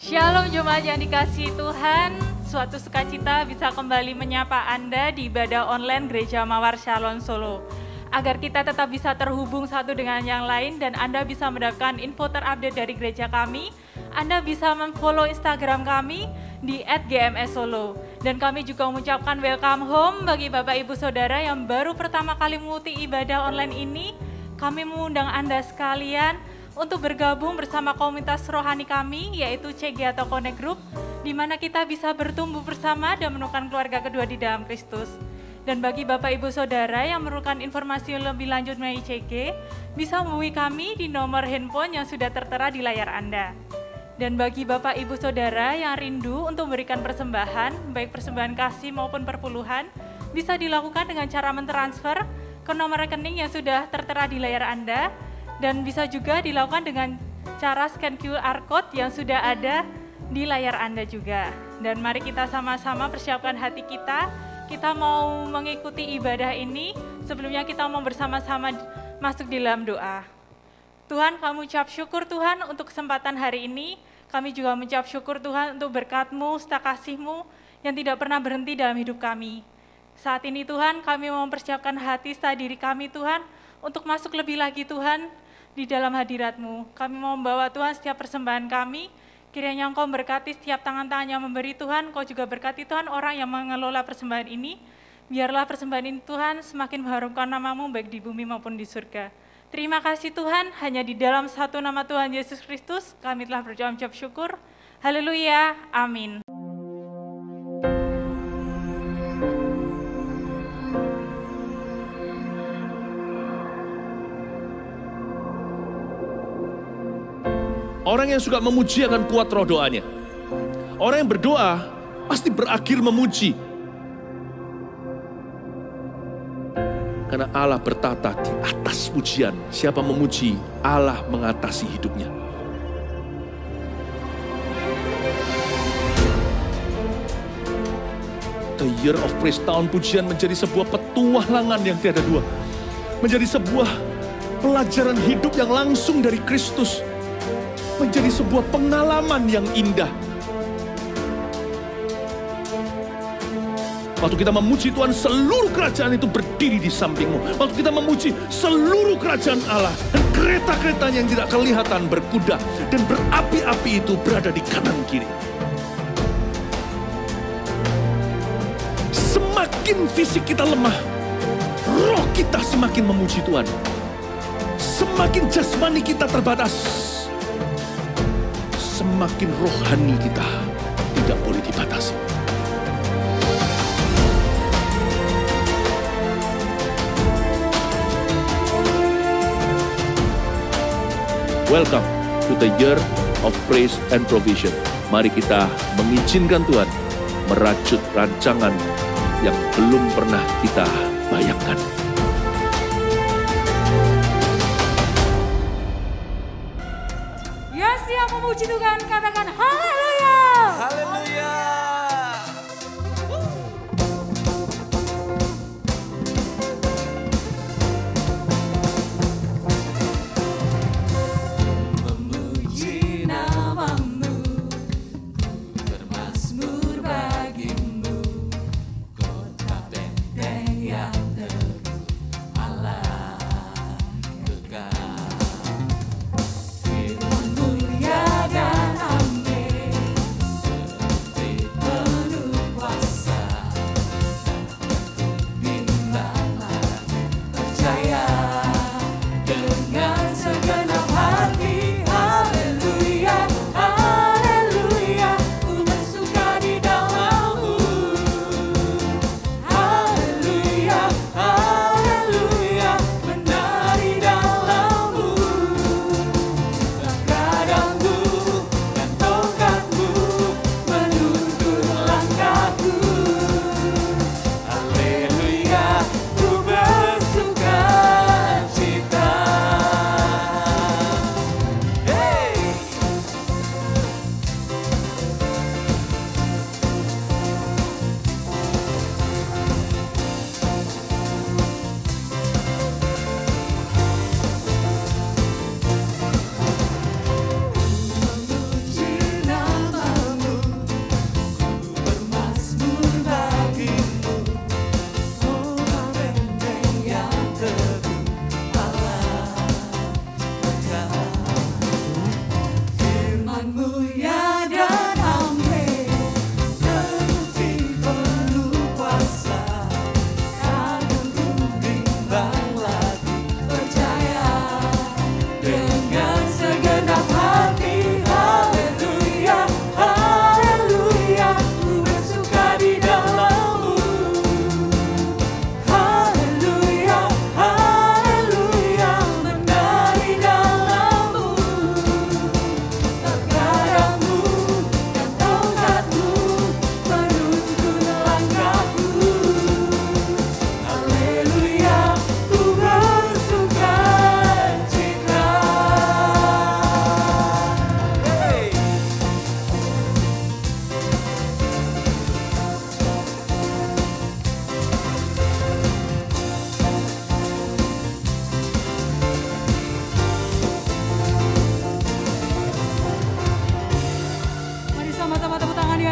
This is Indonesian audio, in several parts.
Shalom jemaat yang dikasihi Tuhan, suatu sukacita bisa kembali menyapa Anda di ibadah online Gereja Mawar Shalom Solo. Agar kita tetap bisa terhubung satu dengan yang lain dan Anda bisa mendapatkan info terupdate dari gereja kami, Anda bisa memfollow Instagram kami di @gmssolo. Dan kami juga mengucapkan welcome home bagi Bapak Ibu Saudara yang baru pertama kali mengikuti ibadah online ini. Kami mengundang Anda sekalian untuk bergabung bersama komunitas rohani kami, yaitu CG atau Connect Group, di mana kita bisa bertumbuh bersama dan menemukan keluarga kedua di dalam Kristus. Dan bagi Bapak Ibu Saudara yang memerlukan informasi lebih lanjut mengenai CG, bisa menghubungi kami di nomor handphone yang sudah tertera di layar Anda. Dan bagi Bapak Ibu Saudara yang rindu untuk memberikan persembahan, baik persembahan kasih maupun perpuluhan, bisa dilakukan dengan cara mentransfer ke nomor rekening yang sudah tertera di layar Anda, dan bisa juga dilakukan dengan cara scan QR Code yang sudah ada di layar Anda juga. Dan mari kita sama-sama persiapkan hati kita mau mengikuti ibadah ini. Sebelumnya kita mau bersama-sama masuk di dalam doa. Tuhan, kami ucap syukur Tuhan untuk kesempatan hari ini. Kami juga mengucap syukur Tuhan untuk berkat-Mu, serta kasih-Mu yang tidak pernah berhenti dalam hidup kami. Saat ini Tuhan, kami mau mempersiapkan hati serta diri kami Tuhan, untuk masuk lebih lagi Tuhan di dalam hadirat-Mu. Kami mau membawa Tuhan setiap persembahan kami, kiranya Engkau berkati setiap tangan-tangan yang memberi Tuhan, Engkau juga berkati Tuhan orang yang mengelola persembahan ini. Biarlah persembahan ini Tuhan semakin mengharumkan nama-Mu baik di bumi maupun di surga. Terima kasih Tuhan, hanya di dalam satu nama Tuhan Yesus Kristus kami telah berdoa mengucap syukur. Haleluya, amin. Orang yang suka memuji akan kuat roh doanya. Orang yang berdoa pasti berakhir memuji. Karena Allah bertata di atas pujian. Siapa memuji, Allah mengatasi hidupnya. The Year of Praise, tahun pujian menjadi sebuah petualangan yang tiada dua. Menjadi sebuah pelajaran hidup yang langsung dari Kristus. Menjadi sebuah pengalaman yang indah. Waktu kita memuji Tuhan, seluruh kerajaan itu berdiri di sampingmu. Waktu kita memuji, seluruh kerajaan Allah dan kereta-keretanya yang tidak kelihatan berkuda dan berapi-api itu berada di kanan kiri. Semakin fisik kita lemah, roh kita semakin memuji Tuhan. Semakin jasmani kita terbatas, semakin rohani kita tidak boleh dibatasi. Welcome to the Year of Praise and Provision. Mari kita mengizinkan Tuhan merajut rancangan yang belum pernah kita bayangkan. Ya, siap memuji Tuhan, katakan haleluya. Haleluya. Memuji namamu, bermazmur bagimu, kota benteng yang teguh, Allah kekal. Firman mulia dan amin, seperti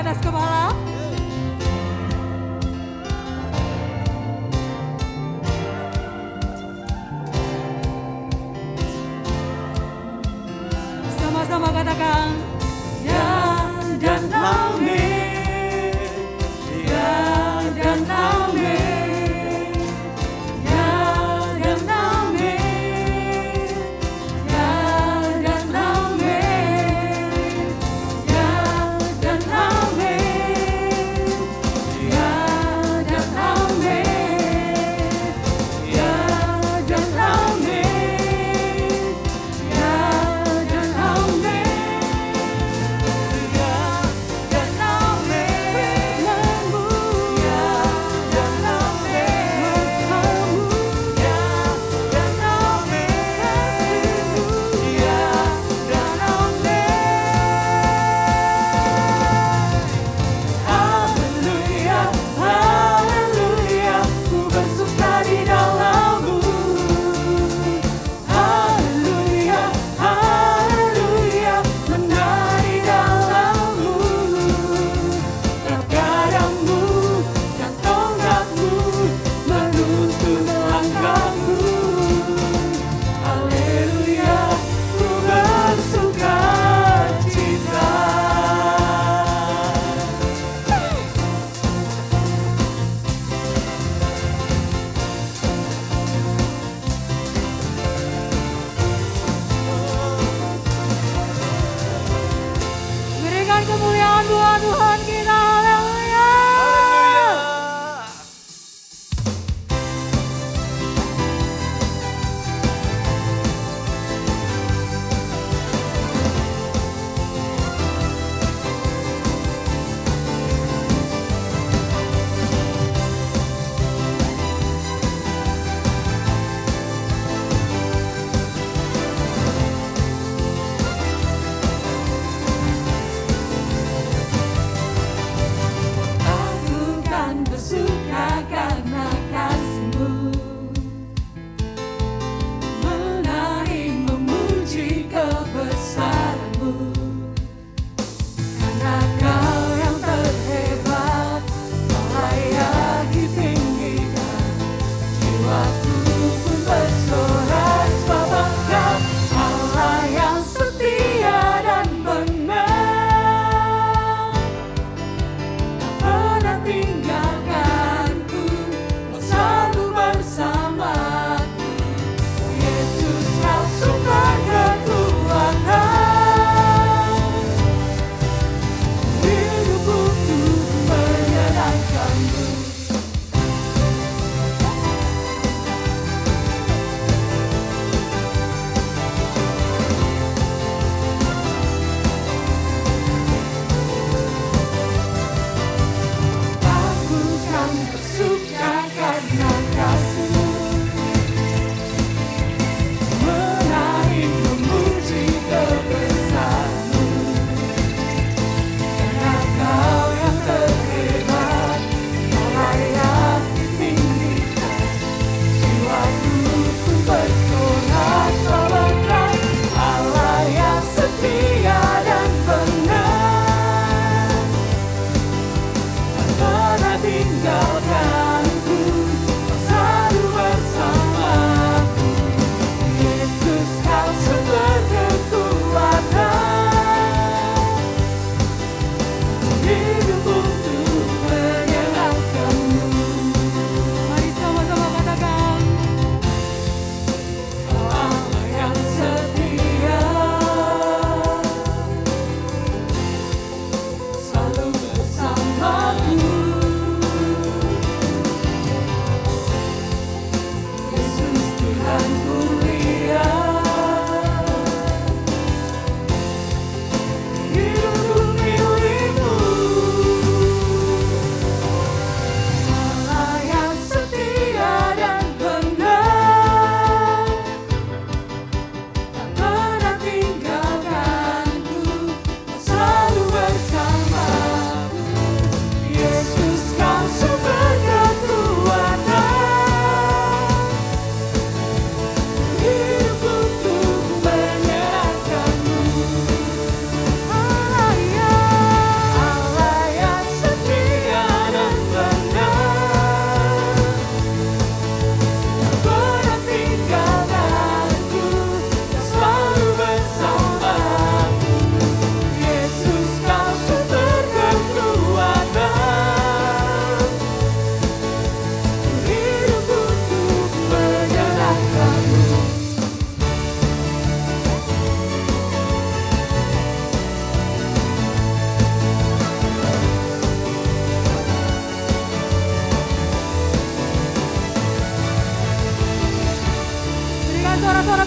atas kepala. Sama-sama katakan, ya dan amin, ya dan amin, ya dan amin, ya dan amin, ya dan amin, ya dan amin, ya dan amin, ya dan amin. Berikan kemuliaan buat Tuhan kita, haleluya.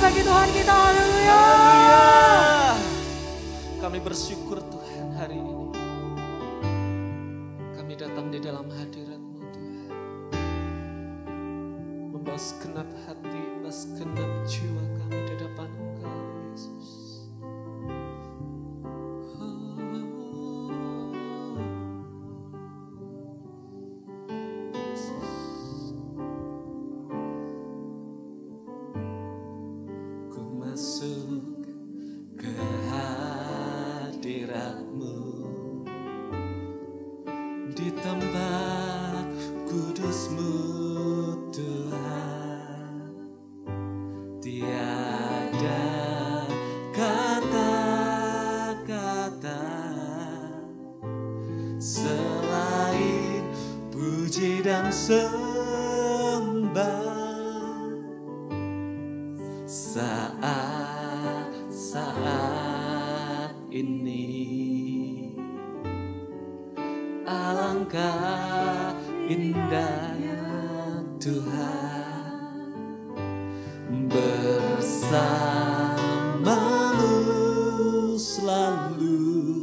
bagi Tuhan kita. Haleluya. Kami bersyukur Tuhan hari ini. Kami datang di dalam hadirat-Mu Tuhan. Membawa segenap hati, membawa segenap jiwa kami di depan Engkau Yesus. Masuk ke hadirat-Mu di tempat kudus-Mu Tuhan. Tiada kata-kata selain puji dan sembah. Saat ini alangkah indahnya Tuhan bersama-Mu selalu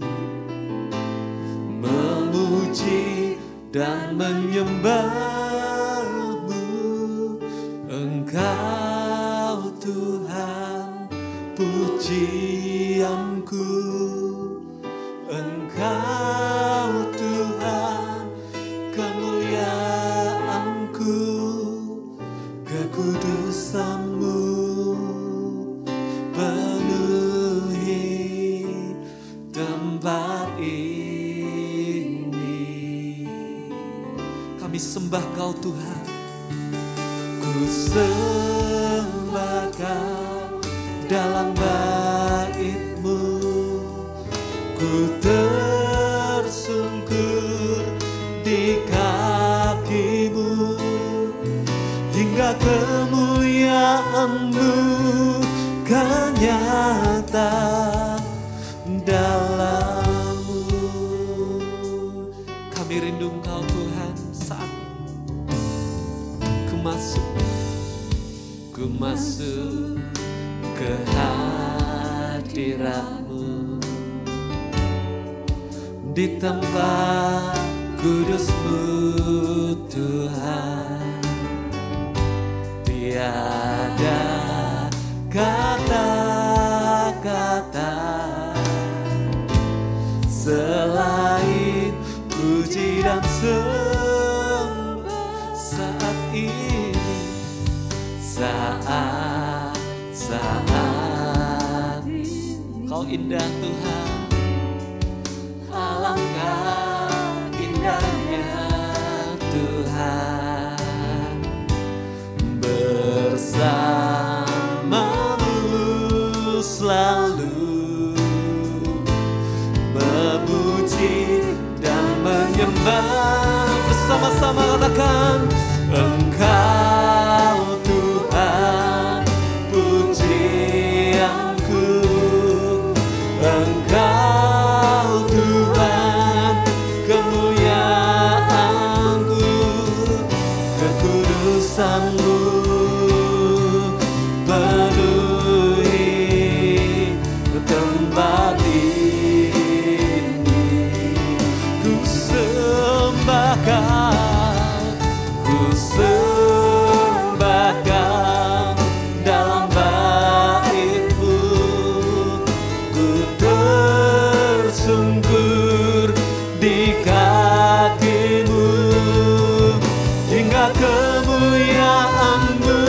memuji dan menyembah-Mu. Engkau Tuhan pujianku, Engkau Tuhan kemuliaanku, kekudusan-Mu penuhi tempat ini. Kami sembah Kau Tuhan, ku sembah Kau dalam bait-Mu, ku tersungkur di kaki-Mu, hingga kemuliaan-Mu kan nyata dalam-Mu. Kami rindu Engkau Tuhan saat ku masuk ke hadirat-Mu di tempat kudus-Mu Tuhan. Tiada kata-kata selain puji dan sembah saat ini. Saat Kau indah Tuhan, alangkah indahnya Tuhan bersama-Mu selalu memuji dan menyembah. Bersama-sama katakan, Engkau Tuhan pujianku, Engkau Tuhan kemuliaanku, kekudusan-Mu penuhi tempat ini. Ku sembah Kau, ku sembah Kau dalam bait-Mu, ku tersungkur di kaki-Mu, hingga kemuliaan-Mu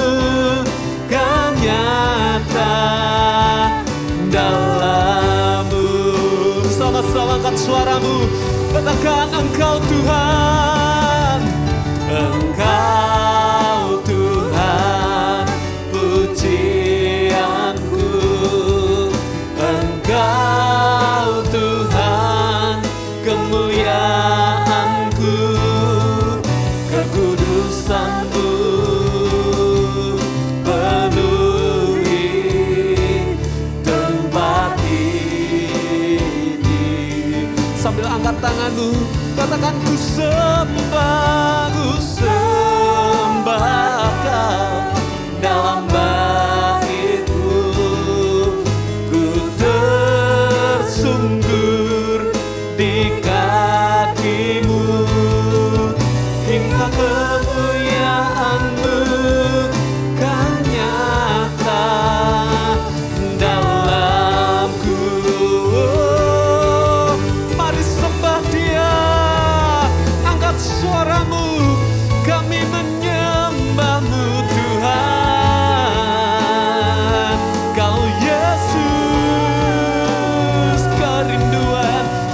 kan nyata dalam-Mu. Sama-sama angkat suaramu, katakan, Engkau Tuhan, Engkau Tuhan pujianku, Engkau Tuhan kemuliaanku, kekudusan-Mu penuhi tempat ini. Sambil angkat tanganmu, katakan, ku sembah Kau dalam bait-Mu,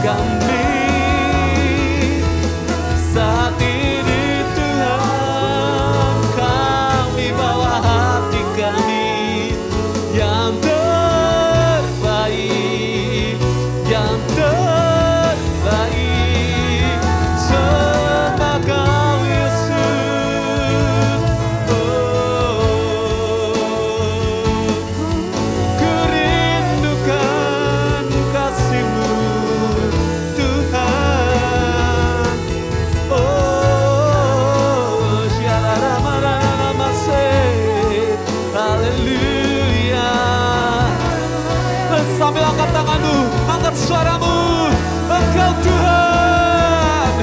kami. Saat ini Tuhan, kami bawa hati kami yang terbaik, yang terbaik. Sembah Kau Yesus. Ku rindukan kasih-Mu Tuhan. Haleluya. Sambil angkat tanganmu, angkat suaramu. Engkau Tuhan,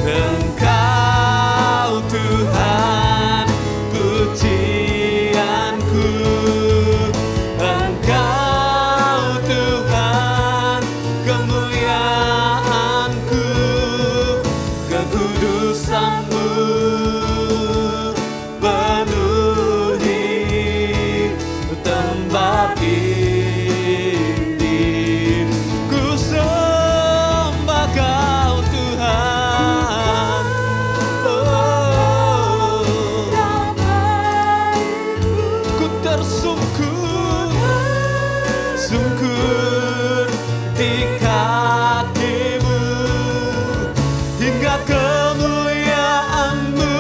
Engkau Tuhan, pujianku. Engkau Tuhan, kemuliaanku. Kekudusan-Mu penuhi tempat ini. Ku sembah Kau Tuhan. Ku tersungkur, sungkur di kaki-Mu, hingga kemuliaan-Mu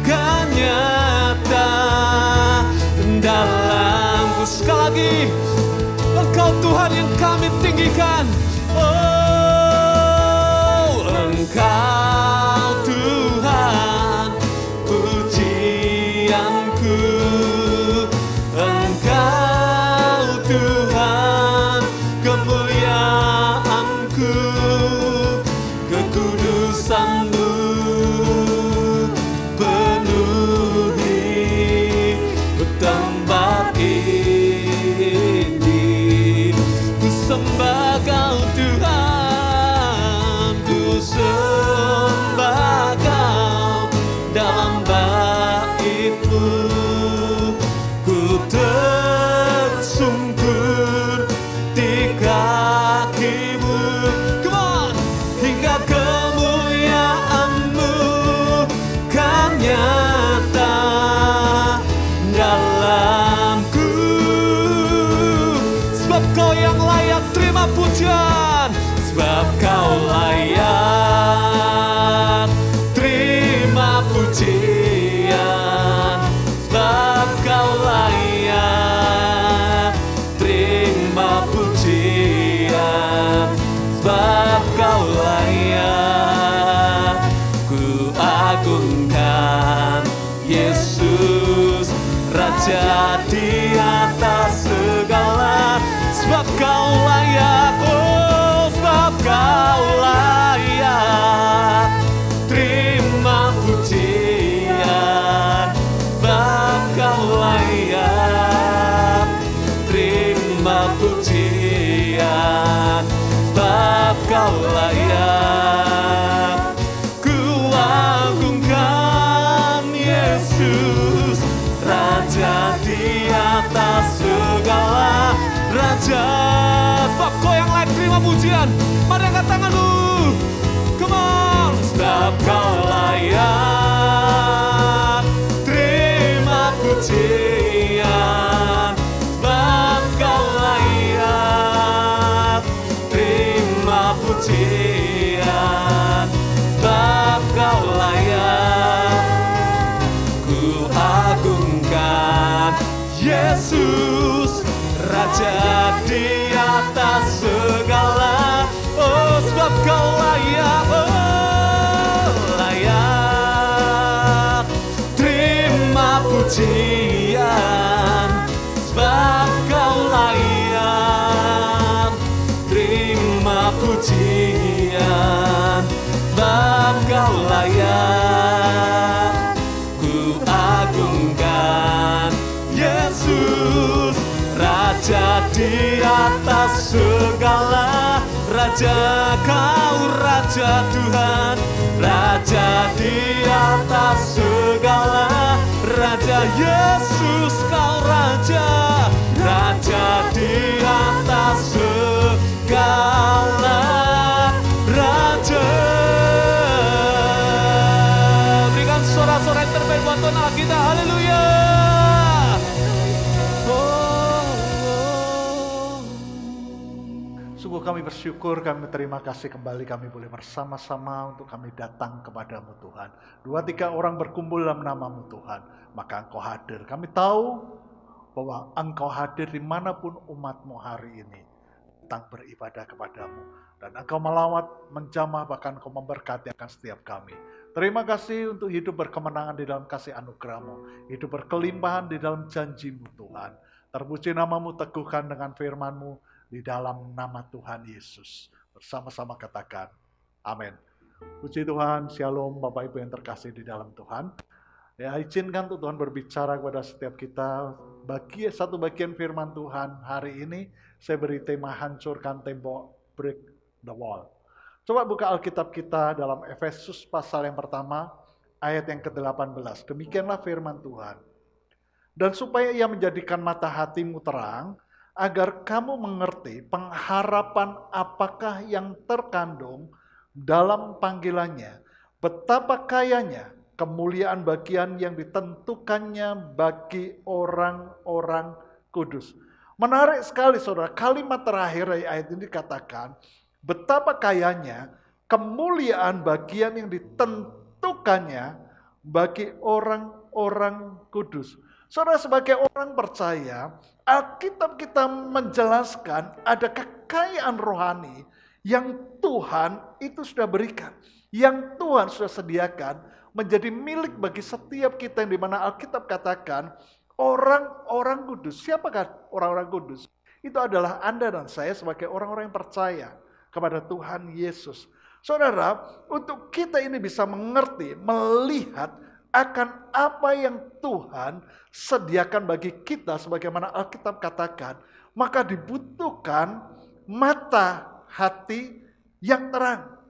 kan nyata dalamku. Sekali lagi, Engkau Tuhan yang kami tinggikan. Oh, Engkau Tuhan, pujianku. Engkau Tuhan, kemuliaanku. Kekudusan-Mu penuhi tempat ini. Ku sembah Kau Tuhan, ku sembah Kau dalam bait-Mu. Ku tersungkur di kaki-Mu. Come on! Hingga kemuliaan-Mu kan nyata dalamku. Sebab Kau yang layak terima pujian. Sebab Kau layak terima pujian. Sebab Kau layak terima pujian. Sebab Kau layak, ku agungkan Yesus, Raja di atas segala. Sebab Kau layak, oh sebab Kau layak terima pujian. Sebab Kau layak terima pujian. Sebab Kau layak, ku agungkan Yesus, Raja di atas segala. Raja, sebab Kau yang layak terima pujian. Mari angkat tanganmu. Come on. Sebab Kau layak terima pujian. Sebab Kau layak terima pujian. Sebab Kau layak, ku agungkan Yesus, Raja di atas segala. Oh sebab Kau layak, oh layak terima pujian. Sebab Kau layak terima pujian. Sebab Kau layak, ku agungkan Yesus, Raja di atas segala. Raja, Kau Raja Tuhan, Raja di atas segala. Raja Yesus, Kau Raja, Raja di atas segala. praise buat Tuhan Allah kita. Haleluya. Sungguh kami bersyukur, kami terima kasih kembali kami boleh bersama-sama untuk kami datang kepadamu Tuhan. 2-3 orang berkumpul dalam namamu Tuhan, maka Engkau hadir. Kami tahu bahwa Engkau hadir dimanapun umatmu hari ini datang beribadah kepadamu. Dan Engkau melawat, menjamah, bahkan Engkau memberkati akan setiap kami. Terima kasih untuk hidup berkemenangan di dalam kasih anugerah-Mu, hidup berkelimpahan di dalam janji-Mu Tuhan. Terpuji namamu, teguhkan dengan firman-Mu di dalam nama Tuhan Yesus. Bersama-sama katakan, amin. Puji Tuhan, shalom Bapak Ibu yang terkasih di dalam Tuhan. Ya, izinkan untuk Tuhan berbicara kepada setiap kita. Satu bagian firman Tuhan hari ini, saya beri tema hancurkan tembok, break the wall. Coba buka Alkitab kita dalam Efesus pasal yang pertama, ayat yang ke-18. Demikianlah firman Tuhan. Dan supaya ia menjadikan mata hatimu terang, agar kamu mengerti pengharapan apakah yang terkandung dalam panggilannya, betapa kayanya kemuliaan bagian yang ditentukannya bagi orang-orang kudus. Menarik sekali saudara, kalimat terakhir dari ayat ini dikatakan, betapa kayanya kemuliaan bagian yang ditentukannya bagi orang-orang kudus. Saudara, sebagai orang percaya, Alkitab kita menjelaskan ada kekayaan rohani yang Tuhan itu sudah berikan, yang Tuhan sudah sediakan menjadi milik bagi setiap kita, yang dimana Alkitab katakan orang-orang kudus. Siapakah orang-orang kudus? Itu adalah Anda dan saya sebagai orang-orang yang percaya kepada Tuhan Yesus. Saudara, untuk kita ini bisa mengerti, melihat akan apa yang Tuhan sediakan bagi kita sebagaimana Alkitab katakan, maka dibutuhkan mata hati yang terang.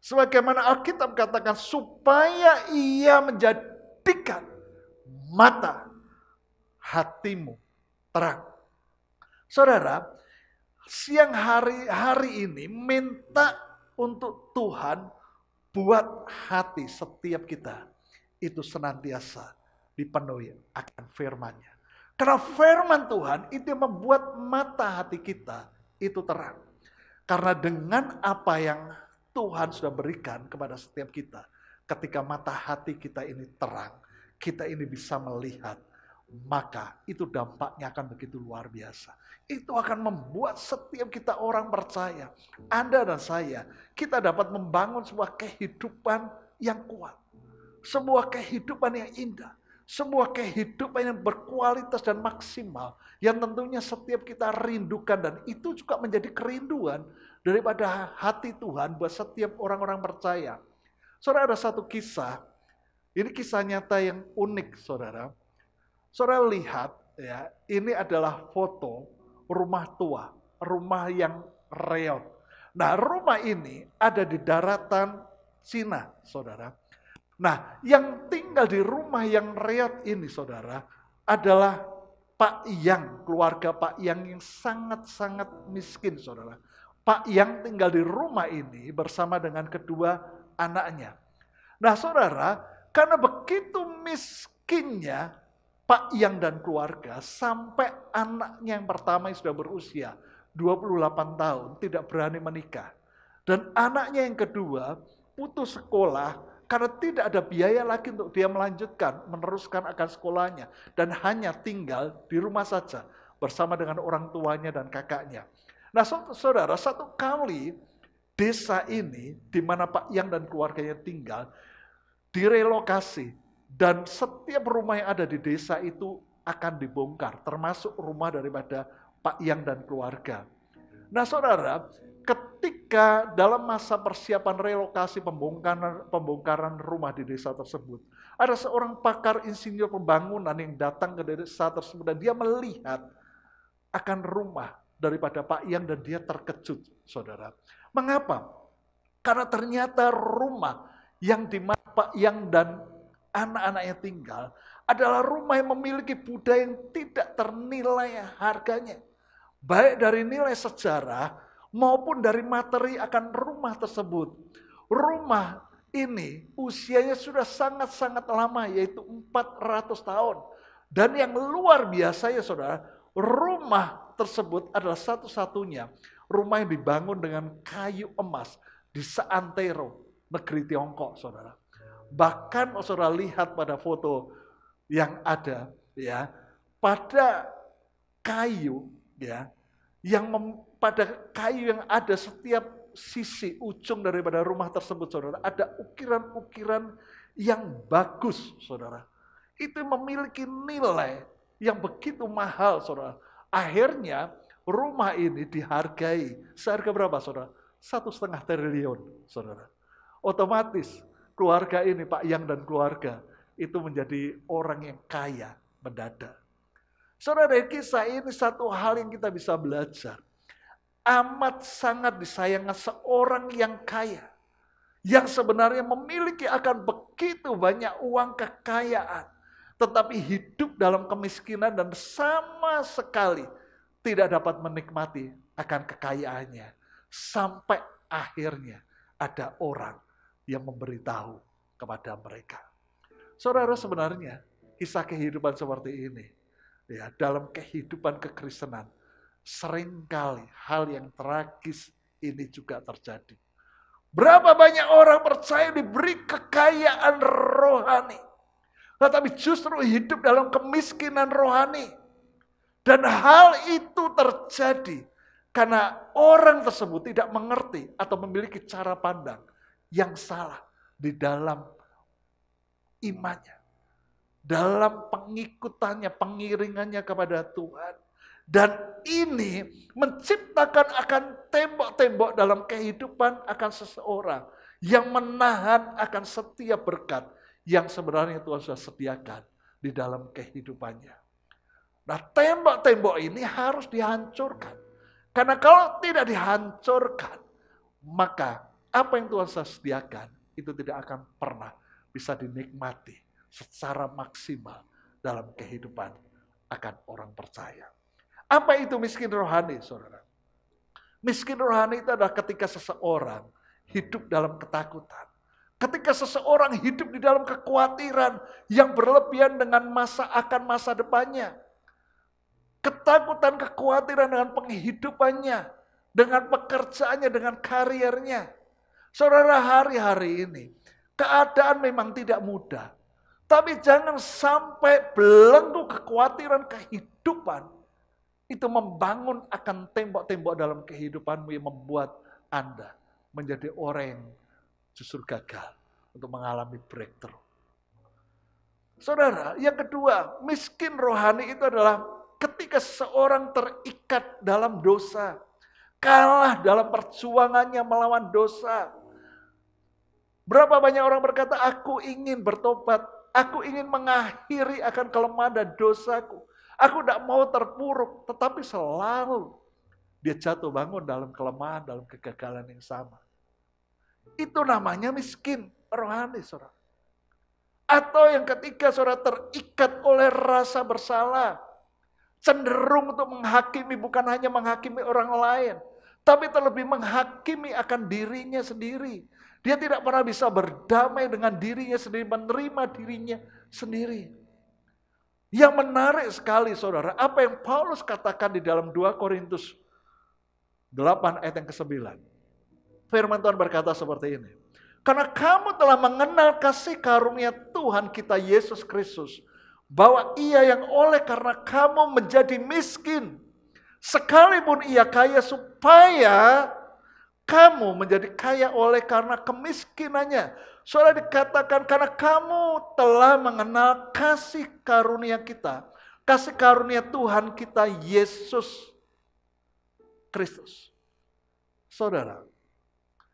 Sebagaimana Alkitab katakan, supaya ia menjadikan mata hatimu terang. Saudara, siang hari ini minta untuk Tuhan buat hati setiap kita itu senantiasa dipenuhi akan firman-Nya. Karena firman Tuhan itu yang membuat mata hati kita itu terang. Karena dengan apa yang Tuhan sudah berikan kepada setiap kita, ketika mata hati kita ini terang, kita ini bisa melihat, maka itu dampaknya akan begitu luar biasa. Itu akan membuat setiap kita orang percaya, Anda dan saya, kita dapat membangun sebuah kehidupan yang kuat. Sebuah kehidupan yang indah, sebuah kehidupan yang berkualitas dan maksimal, yang tentunya setiap kita rindukan, dan itu juga menjadi kerinduan daripada hati Tuhan buat setiap orang-orang percaya. Saudara, ada satu kisah, ini kisah nyata yang unik saudara. Saudara lihat ya, ini adalah foto rumah tua, rumah yang reot. Nah, rumah ini ada di daratan Cina, saudara. Nah, yang tinggal di rumah yang reot ini, saudara, adalah Pak Yang, keluarga Pak Yang yang sangat-sangat miskin, saudara. Pak Yang tinggal di rumah ini bersama dengan kedua anaknya. Nah, saudara, karena begitu miskinnya Pak Yang dan keluarga, sampai anaknya yang pertama yang sudah berusia 28 tahun tidak berani menikah. Dan anaknya yang kedua putus sekolah, karena tidak ada biaya lagi untuk dia meneruskan akan sekolahnya. Dan hanya tinggal di rumah saja bersama dengan orang tuanya dan kakaknya. Nah saudara, satu kali desa ini di mana Pak Yang dan keluarganya tinggal, direlokasi. Dan setiap rumah yang ada di desa itu akan dibongkar, termasuk rumah daripada Pak Yang dan keluarga. Nah saudara, ketika dalam masa persiapan relokasi pembongkaran rumah di desa tersebut, ada seorang pakar insinyur pembangunan yang datang ke desa tersebut dan dia melihat akan rumah daripada Pak Yang dan dia terkejut, saudara. Mengapa? Karena ternyata rumah yang di mana Pak Yang dan anak-anaknya tinggal adalah rumah yang memiliki budaya yang tidak ternilai harganya. Baik dari nilai sejarah maupun dari materi akan rumah tersebut. Rumah ini usianya sudah sangat-sangat lama, yaitu 400 tahun. Dan yang luar biasa ya saudara, rumah tersebut adalah satu-satunya rumah yang dibangun dengan kayu emas di Seantero, negeri Tiongkok, saudara. Bahkan saudara lihat pada foto yang ada, ya, pada kayu, ya, pada kayu yang ada setiap sisi ujung daripada rumah tersebut, saudara, ada ukiran-ukiran yang bagus, saudara. Itu memiliki nilai yang begitu mahal, saudara. Akhirnya rumah ini dihargai. Seharga berapa, saudara? 1,5 triliun, saudara. Otomatis keluarga ini, Pak Yang dan keluarga, itu menjadi orang yang kaya mendadak. Saudara, dari kisah ini satu hal yang kita bisa belajar. Amat sangat disayangkan seorang yang kaya, yang sebenarnya memiliki akan begitu banyak uang kekayaan, tetapi hidup dalam kemiskinan dan sama sekali tidak dapat menikmati akan kekayaannya. Sampai akhirnya ada orang yang memberitahu kepada mereka. Saudara, sebenarnya kisah kehidupan seperti ini, ya, dalam kehidupan kekristenan, seringkali hal yang tragis ini juga terjadi. Berapa banyak orang percaya diberi kekayaan rohani, tetapi justru hidup dalam kemiskinan rohani. Dan hal itu terjadi karena orang tersebut tidak mengerti atau memiliki cara pandang yang salah di dalam imannya, dalam pengikutannya, pengiringannya kepada Tuhan. Dan ini menciptakan akan tembok-tembok dalam kehidupan akan seseorang yang menahan akan setiap berkat yang sebenarnya Tuhan sudah sediakan di dalam kehidupannya. Nah, tembok-tembok ini harus dihancurkan. Karena kalau tidak dihancurkan, maka apa yang Tuhan sudah sediakan itu tidak akan pernah bisa dinikmati secara maksimal dalam kehidupan akan orang percaya. Apa itu miskin rohani, saudara? Miskin rohani itu adalah ketika seseorang hidup dalam ketakutan. Ketika seseorang hidup di dalam kekhawatiran yang berlebihan dengan masa depannya. Ketakutan, kekhawatiran dengan penghidupannya, dengan pekerjaannya, dengan karirnya. Saudara, hari-hari ini keadaan memang tidak mudah. Tapi jangan sampai belenggu kekhawatiran kehidupan itu membangun akan tembok-tembok dalam kehidupanmu yang membuat Anda menjadi orang yang justru gagal untuk mengalami breakthrough. Saudara, yang kedua, miskin rohani itu adalah ketika seseorang terikat dalam dosa, kalah dalam perjuangannya melawan dosa. Berapa banyak orang berkata, aku ingin bertobat, aku ingin mengakhiri akan kelemahan dan dosaku. Aku tidak mau terpuruk, tetapi selalu dia jatuh bangun dalam kelemahan, dalam kegagalan yang sama. Itu namanya miskin rohani, saudara. Atau yang ketiga, saudara, terikat oleh rasa bersalah. Cenderung untuk menghakimi, bukan hanya menghakimi orang lain, tapi terlebih menghakimi akan dirinya sendiri. Dia tidak pernah bisa berdamai dengan dirinya sendiri, menerima dirinya sendiri. Yang menarik sekali, saudara, apa yang Paulus katakan di dalam 2 Korintus 8 ayat yang ke-9. Firman Tuhan berkata seperti ini. Karena kamu telah mengenal kasih karunia Tuhan kita Yesus Kristus, bahwa ia yang oleh karena kamu menjadi miskin, sekalipun ia kaya, supaya kamu menjadi kaya oleh karena kemiskinannya. Saudara, dikatakan karena kamu telah mengenal kasih karunia kita, kasih karunia Tuhan kita Yesus Kristus. Saudara,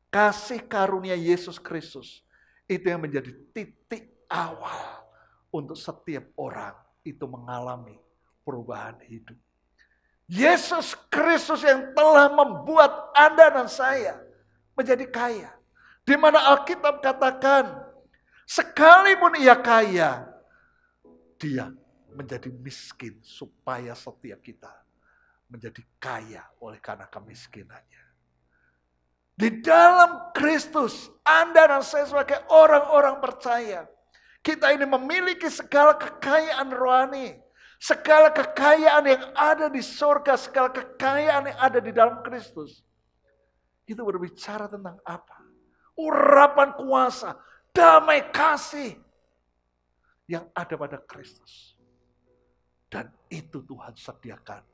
kasih karunia Yesus Kristus itu yang menjadi titik awal untuk setiap orang itu mengalami perubahan hidup. Yesus Kristus yang telah membuat Anda dan saya menjadi kaya. Di mana Alkitab katakan, sekalipun ia kaya, dia menjadi miskin supaya setiap kita menjadi kaya oleh karena kemiskinannya. Di dalam Kristus, Anda dan saya sebagai orang-orang percaya, kita ini memiliki segala kekayaan rohani, segala kekayaan yang ada di surga, segala kekayaan yang ada di dalam Kristus. Itu berbicara tentang apa? Urapan kuasa, damai kasih yang ada pada Kristus. Dan itu Tuhan sediakan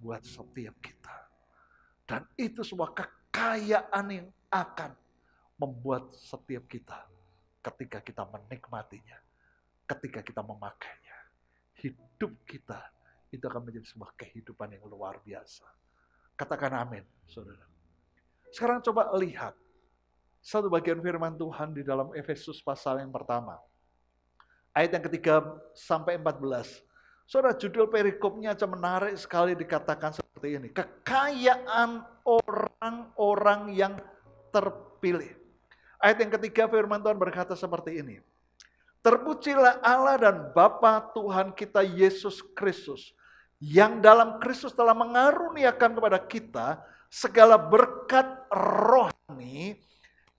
buat setiap kita. Dan itu sebuah kekayaan yang akan membuat setiap kita ketika kita menikmatinya, ketika kita memakainya, hidup kita itu akan menjadi sebuah kehidupan yang luar biasa. Katakan amin, saudara. Sekarang coba lihat satu bagian firman Tuhan di dalam Efesus pasal yang pertama. Ayat yang ketiga sampai 14. Saudara, judul perikopnya aja menarik sekali, dikatakan seperti ini. Kekayaan orang-orang yang terpilih. Ayat yang ketiga firman Tuhan berkata seperti ini. Terpujilah Allah dan Bapa Tuhan kita Yesus Kristus, yang dalam Kristus telah mengaruniakan kepada kita segala berkat rohani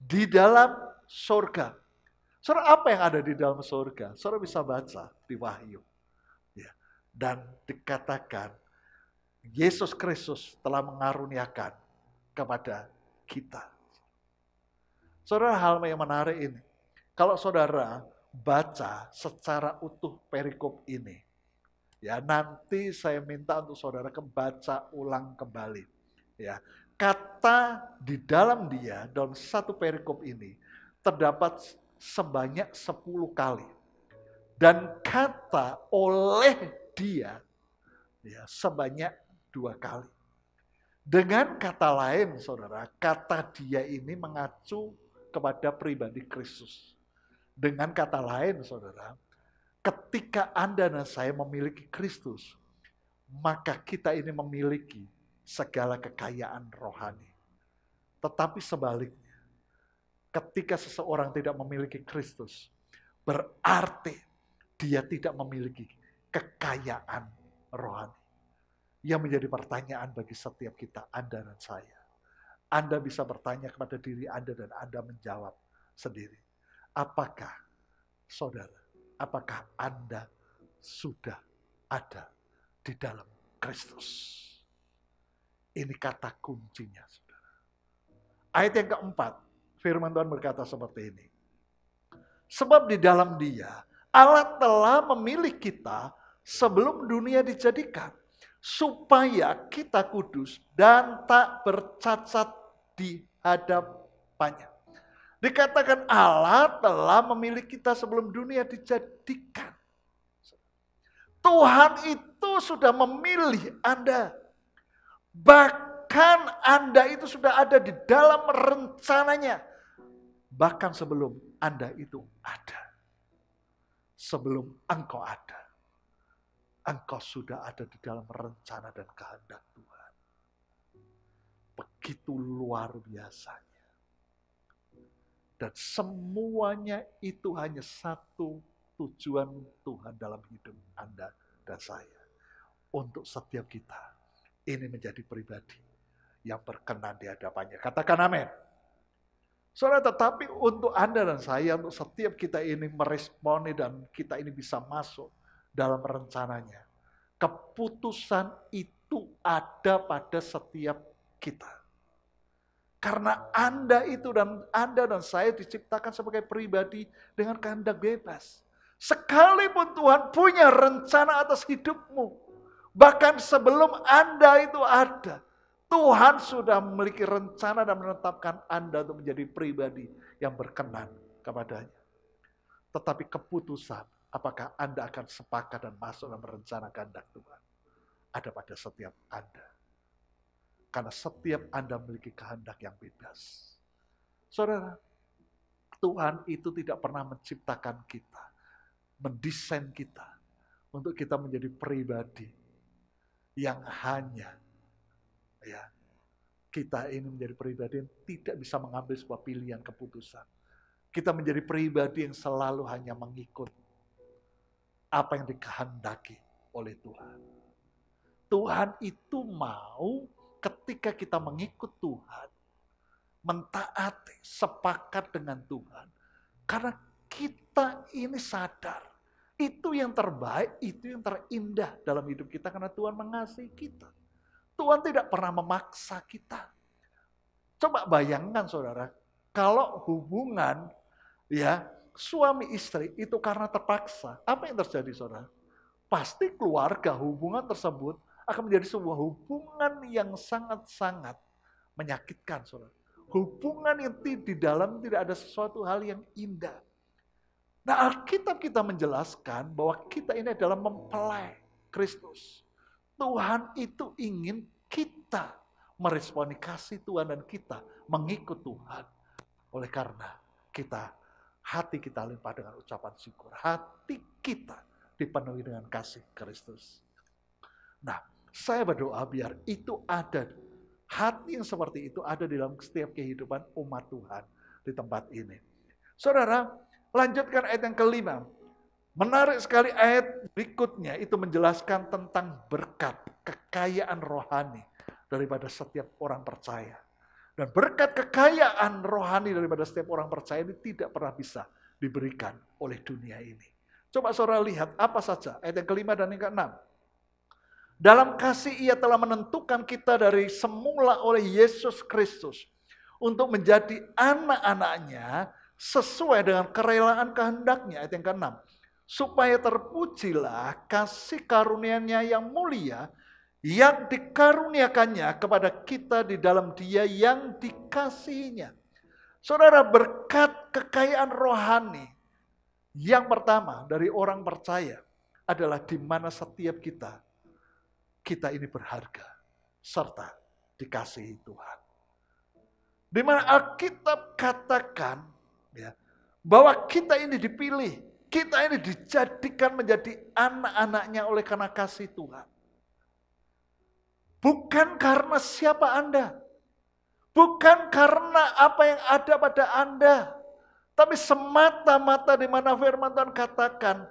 di dalam surga. Saudara, apa yang ada di dalam surga? Saudara bisa baca di Wahyu. Ya. Dan dikatakan, Yesus Kristus telah mengaruniakan kepada kita. Saudara, hal yang menarik ini. Kalau saudara baca secara utuh perikop ini, ya nanti saya minta untuk saudara baca ulang kembali. Ya, kata di dalam dia, dalam satu perikop ini, terdapat sebanyak 10 kali. Dan kata oleh dia, ya, sebanyak 2 kali. Dengan kata lain, saudara, kata dia ini mengacu kepada pribadi Kristus. Dengan kata lain, saudara, ketika Anda dan saya memiliki Kristus, maka kita ini memiliki segala kekayaan rohani. Tetapi sebaliknya, ketika seseorang tidak memiliki Kristus, berarti dia tidak memiliki kekayaan rohani. Yang menjadi pertanyaan bagi setiap kita, Anda dan saya. Anda bisa bertanya kepada diri Anda dan Anda menjawab sendiri. Apakah, saudara, apakah Anda sudah ada di dalam Kristus? Ini kata kuncinya, saudara. Ayat yang keempat, firman Tuhan berkata seperti ini. Sebab di dalam dia, Allah telah memilih kita sebelum dunia dijadikan, supaya kita kudus dan tak bercacat di hadapannya. Dikatakan Allah telah memilih kita sebelum dunia dijadikan. Tuhan itu sudah memilih Anda. Bahkan Anda itu sudah ada di dalam rencananya. Bahkan sebelum Anda itu ada. Sebelum engkau ada. Engkau sudah ada di dalam rencana dan kehendak Tuhan. Begitu luar biasanya. Dan semuanya itu hanya satu tujuan Tuhan dalam hidup Anda dan saya. Untuk setiap kita. Ini menjadi pribadi yang berkenan di hadapannya. Katakan amin. Saudara, tetapi untuk Anda dan saya, untuk setiap kita ini meresponi dan kita ini bisa masuk dalam rencananya. Keputusan itu ada pada setiap kita. Karena Anda dan saya diciptakan sebagai pribadi dengan kehendak bebas. Sekalipun Tuhan punya rencana atas hidupmu, bahkan sebelum Anda itu ada, Tuhan sudah memiliki rencana dan menetapkan Anda untuk menjadi pribadi yang berkenan kepadanya. Tetapi keputusan, apakah Anda akan sepakat dan masuk dalam rencana kehendak Tuhan, ada pada setiap Anda. Karena setiap Anda memiliki kehendak yang bebas. Saudara, Tuhan itu tidak pernah menciptakan kita, mendesain kita, untuk kita menjadi pribadi yang hanya, ya, kita ini menjadi pribadi yang tidak bisa mengambil sebuah pilihan keputusan. Kita menjadi pribadi yang selalu hanya mengikut apa yang dikehendaki oleh Tuhan. Tuhan itu mau ketika kita mengikut Tuhan, mentaati, sepakat dengan Tuhan. Karena kita ini sadar, itu yang terbaik, itu yang terindah dalam hidup kita karena Tuhan mengasihi kita. Tuhan tidak pernah memaksa kita. Coba bayangkan saudara, kalau hubungan ya suami istri itu karena terpaksa, apa yang terjadi saudara? Pasti keluarga hubungan tersebut akan menjadi sebuah hubungan yang sangat-sangat menyakitkan saudara. Hubungan yang di dalam tidak ada sesuatu hal yang indah. Nah, Alkitab kita menjelaskan bahwa kita ini adalah mempelai Kristus. Tuhan itu ingin kita meresponi kasih Tuhan dan kita mengikut Tuhan. Oleh karena hati kita limpah dengan ucapan syukur. Hati kita dipenuhi dengan kasih Kristus. Nah, saya berdoa biar itu ada. Hati yang seperti itu ada di dalam setiap kehidupan umat Tuhan di tempat ini. Saudara, lanjutkan ayat yang kelima. Menarik sekali ayat berikutnya itu menjelaskan tentang berkat, kekayaan rohani daripada setiap orang percaya. Dan berkat kekayaan rohani daripada setiap orang percaya ini tidak pernah bisa diberikan oleh dunia ini. Coba saudara lihat apa saja ayat yang kelima dan yang keenam. Dalam kasih ia telah menentukan kita dari semula oleh Yesus Kristus untuk menjadi anak-anaknya sesuai dengan kerelaan kehendaknya. Ayat yang ke-6. Supaya terpujilah kasih karunia-Nya yang mulia yang dikaruniakannya kepada kita di dalam Dia yang dikasihinya. Saudara, berkat kekayaan rohani yang pertama dari orang percaya adalah di mana setiap kita ini berharga serta dikasihi Tuhan. Di mana Alkitab katakan ya, bahwa kita ini dipilih, kita ini dijadikan menjadi anak-anaknya oleh karena kasih Tuhan. Bukan karena siapa Anda, bukan karena apa yang ada pada Anda, tapi semata-mata di mana firman Tuhan katakan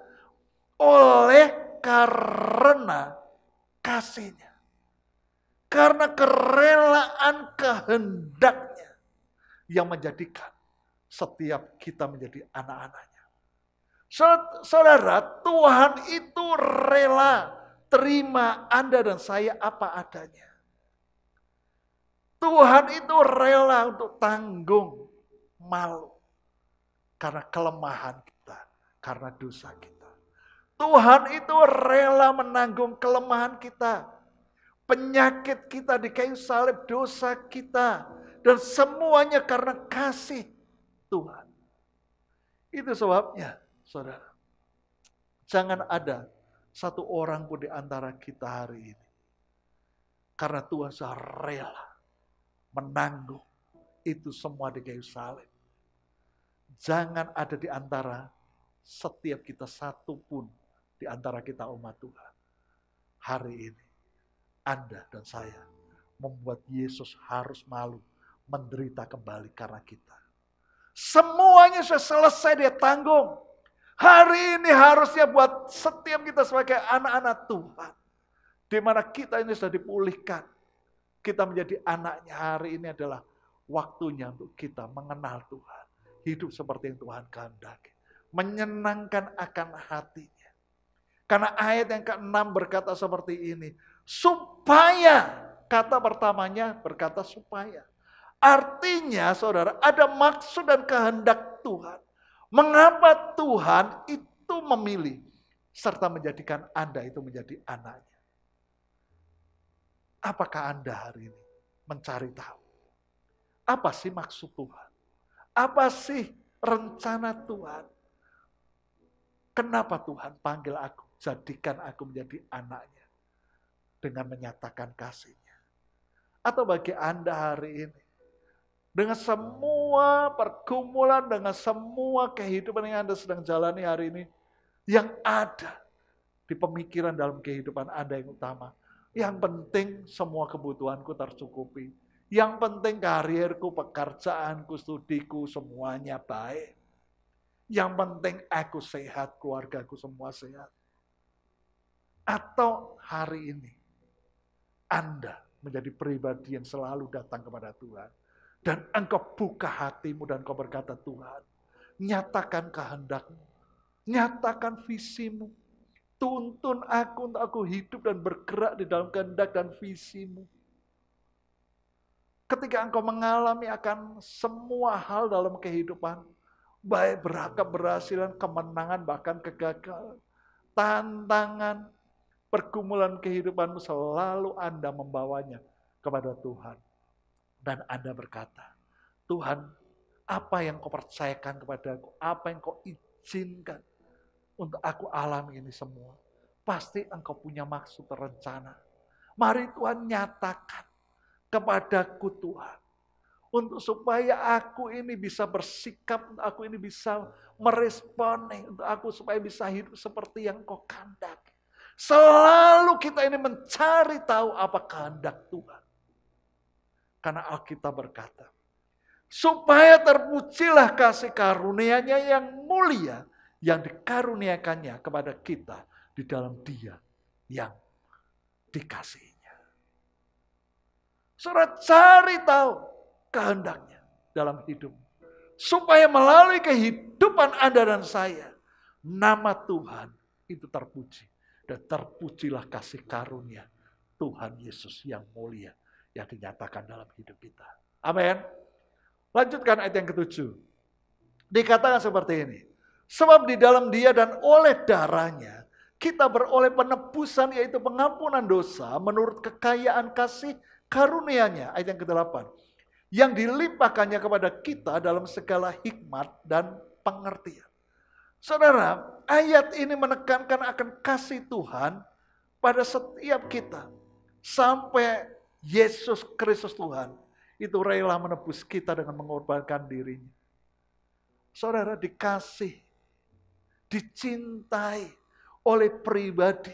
oleh karena kasih-Nya. Karena kerelaan kehendaknya yang menjadikan setiap kita menjadi anak-anaknya. Saudara, Tuhan itu rela terima Anda dan saya apa adanya. Tuhan itu rela untuk tanggung malu karena kelemahan kita, karena dosa kita. Tuhan itu rela menanggung kelemahan kita, penyakit kita di kayu salib, dosa kita, dan semuanya karena kasih Tuhan. Itu sebabnya, saudara, jangan ada satu orang pun di antara kita hari ini, karena Tuhan sudah rela menanggung itu semua di kayu salib. Jangan ada di antara setiap kita satu pun di antara kita umat Tuhan. Hari ini, Anda dan saya membuat Yesus harus malu, menderita kembali karena kita. Semuanya sudah selesai dia tanggung. Hari ini harusnya buat setiap kita sebagai anak-anak Tuhan. Di mana kita ini sudah dipulihkan. Kita menjadi anaknya, hari ini adalah waktunya untuk kita mengenal Tuhan. Hidup seperti yang Tuhan kehendaki. Menyenangkan akan hatinya. Karena ayat yang ke-6 berkata seperti ini. Supaya, kata pertamanya berkata supaya. Artinya saudara, ada maksud dan kehendak Tuhan. Mengapa Tuhan itu memilih serta menjadikan Anda itu menjadi anaknya? Apakah Anda hari ini mencari tahu? Apa sih maksud Tuhan? Apa sih rencana Tuhan? Kenapa Tuhan panggil aku, jadikan aku menjadi anaknya dengan menyatakan kasih-Nya? Atau bagi Anda hari ini, dengan semua pergumulan, dengan semua kehidupan yang Anda sedang jalani hari ini, yang ada di pemikiran dalam kehidupan Anda yang utama, yang penting semua kebutuhanku tercukupi. Yang penting karirku, pekerjaanku, studiku, semuanya baik. Yang penting aku sehat, keluargaku semua sehat. Atau hari ini, Anda menjadi pribadi yang selalu datang kepada Tuhan. Dan engkau buka hatimu dan engkau berkata, Tuhan, nyatakan kehendak-Mu, nyatakan visimu, tuntun aku untuk aku hidup dan bergerak di dalam kehendak dan visimu. Ketika engkau mengalami akan semua hal dalam kehidupan, baik keberhasilan, kemenangan, bahkan kegagalan, tantangan, pergumulan kehidupanmu, selalu Anda membawanya kepada Tuhan. Dan Anda berkata, Tuhan, apa yang kau percayakan kepadaku, apa yang kau izinkan untuk aku alami ini semua, pasti engkau punya maksud rencana. Mari Tuhan nyatakan kepadaku Tuhan, untuk supaya aku ini bisa bersikap, untuk aku ini bisa meresponi, untuk aku supaya bisa hidup seperti yang kau kehendaki. Selalu kita ini mencari tahu apa kehendak Tuhan. Karena Alkitab berkata, supaya terpujilah kasih karunia-Nya yang mulia, yang dikaruniakannya kepada kita di dalam Dia yang dikasihinya. Saudara, cari tahu kehendaknya dalam hidup. Supaya melalui kehidupan Anda dan saya, nama Tuhan itu terpuji. Dan terpujilah kasih karunia Tuhan Yesus yang mulia yang dinyatakan dalam hidup kita. Amin. Lanjutkan ayat yang ke-7. Dikatakan seperti ini. Sebab di dalam Dia dan oleh darahnya kita beroleh penebusan, yaitu pengampunan dosa menurut kekayaan kasih karunia-Nya. Ayat yang ke-8. Yang dilimpahkannya kepada kita dalam segala hikmat dan pengertian. Saudara, ayat ini menekankan akan kasih Tuhan pada setiap kita. Sampai Yesus Kristus Tuhan itu rela menebus kita dengan mengorbankan dirinya. Saudara, dikasih, dicintai oleh pribadi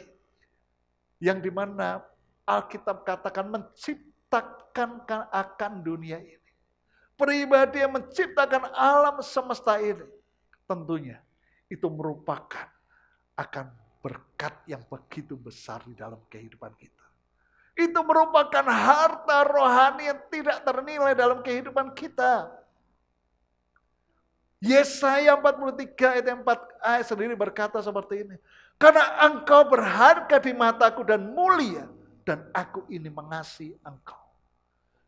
yang dimana Alkitab katakan menciptakan akan dunia ini. Pribadi yang menciptakan alam semesta ini. Tentunya itu merupakan akan berkat yang begitu besar di dalam kehidupan kita. Itu merupakan harta rohani yang tidak ternilai dalam kehidupan kita. Yesaya 43 ayat 4 sendiri berkata seperti ini. Karena engkau berharga di mataku dan mulia, dan aku ini mengasihi engkau.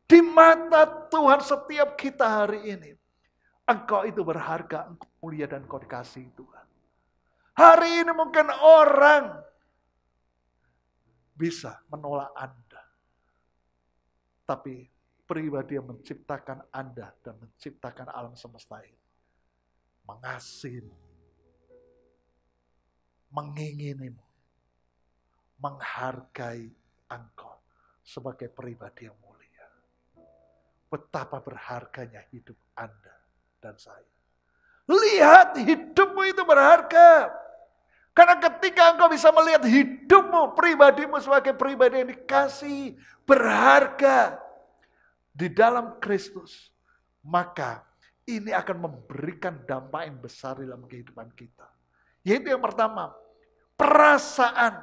Di mata Tuhan setiap kita hari ini, engkau itu berharga, engkau mulia dan engkau dikasihi Tuhan. Hari ini mungkin orang bisa menolak Anda. Tapi pribadi yang menciptakan Anda dan menciptakan alam semesta ini mengasihimu, menginginimu, menghargai engkau sebagai pribadi yang mulia. Betapa berharganya hidup Anda dan saya. Lihat, hidupmu itu berharga. Karena ketika engkau bisa melihat hidupmu, pribadimu sebagai pribadi yang dikasihi, berharga di dalam Kristus, maka ini akan memberikan dampak yang besar dalam kehidupan kita. Yaitu yang pertama, perasaan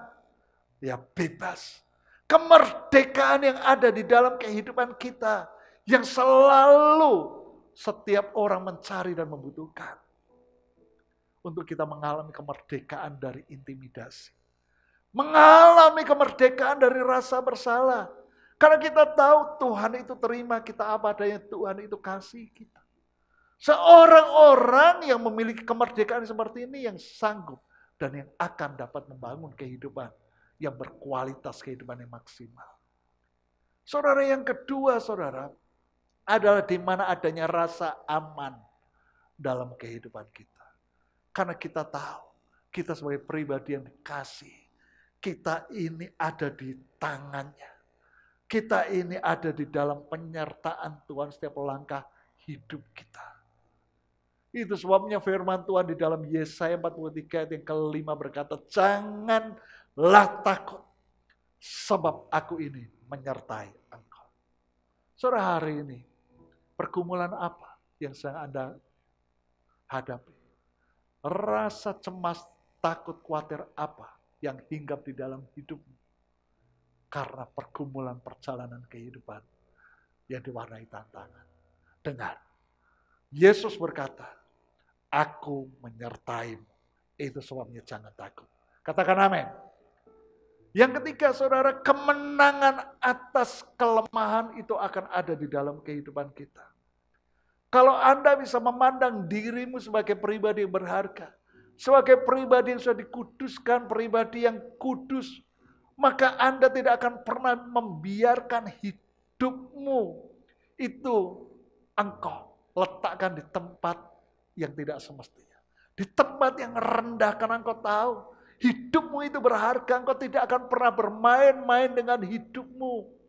ya bebas. Kemerdekaan yang ada di dalam kehidupan kita, yang selalu setiap orang mencari dan membutuhkan. Untuk kita mengalami kemerdekaan dari intimidasi. Mengalami kemerdekaan dari rasa bersalah. Karena kita tahu Tuhan itu terima kita apa adanya, Tuhan itu kasih kita. Seorang orang yang memiliki kemerdekaan seperti ini yang sanggup dan yang akan dapat membangun kehidupan yang berkualitas, kehidupan yang maksimal. Saudara, yang kedua, saudara, adalah di mana adanya rasa aman dalam kehidupan kita. Karena kita tahu, kita sebagai pribadi yang dikasih, kita ini ada di tangannya. Kita ini ada di dalam penyertaan Tuhan setiap langkah hidup kita. Itu sebabnya firman Tuhan di dalam Yesaya 43 ayat yang kelima berkata, janganlah takut, sebab aku ini menyertai engkau. Saudara, hari ini, pergumulan apa yang sedang Anda hadapi? Rasa cemas, takut, khawatir apa yang hinggap di dalam hidupmu? Karena pergumulan perjalanan kehidupan yang diwarnai tantangan. Dengar, Yesus berkata, aku menyertaimu. Itu sebabnya jangan takut. Katakan amin. Yang ketiga, saudara, kemenangan atas kelemahan itu akan ada di dalam kehidupan kita. Kalau Anda bisa memandang dirimu sebagai pribadi yang berharga, sebagai pribadi yang sudah dikuduskan, pribadi yang kudus, maka Anda tidak akan pernah membiarkan hidupmu itu engkau letakkan di tempat yang tidak semestinya. Di tempat yang rendah, karena engkau tahu hidupmu itu berharga. Engkau tidak akan pernah bermain-main dengan hidupmu.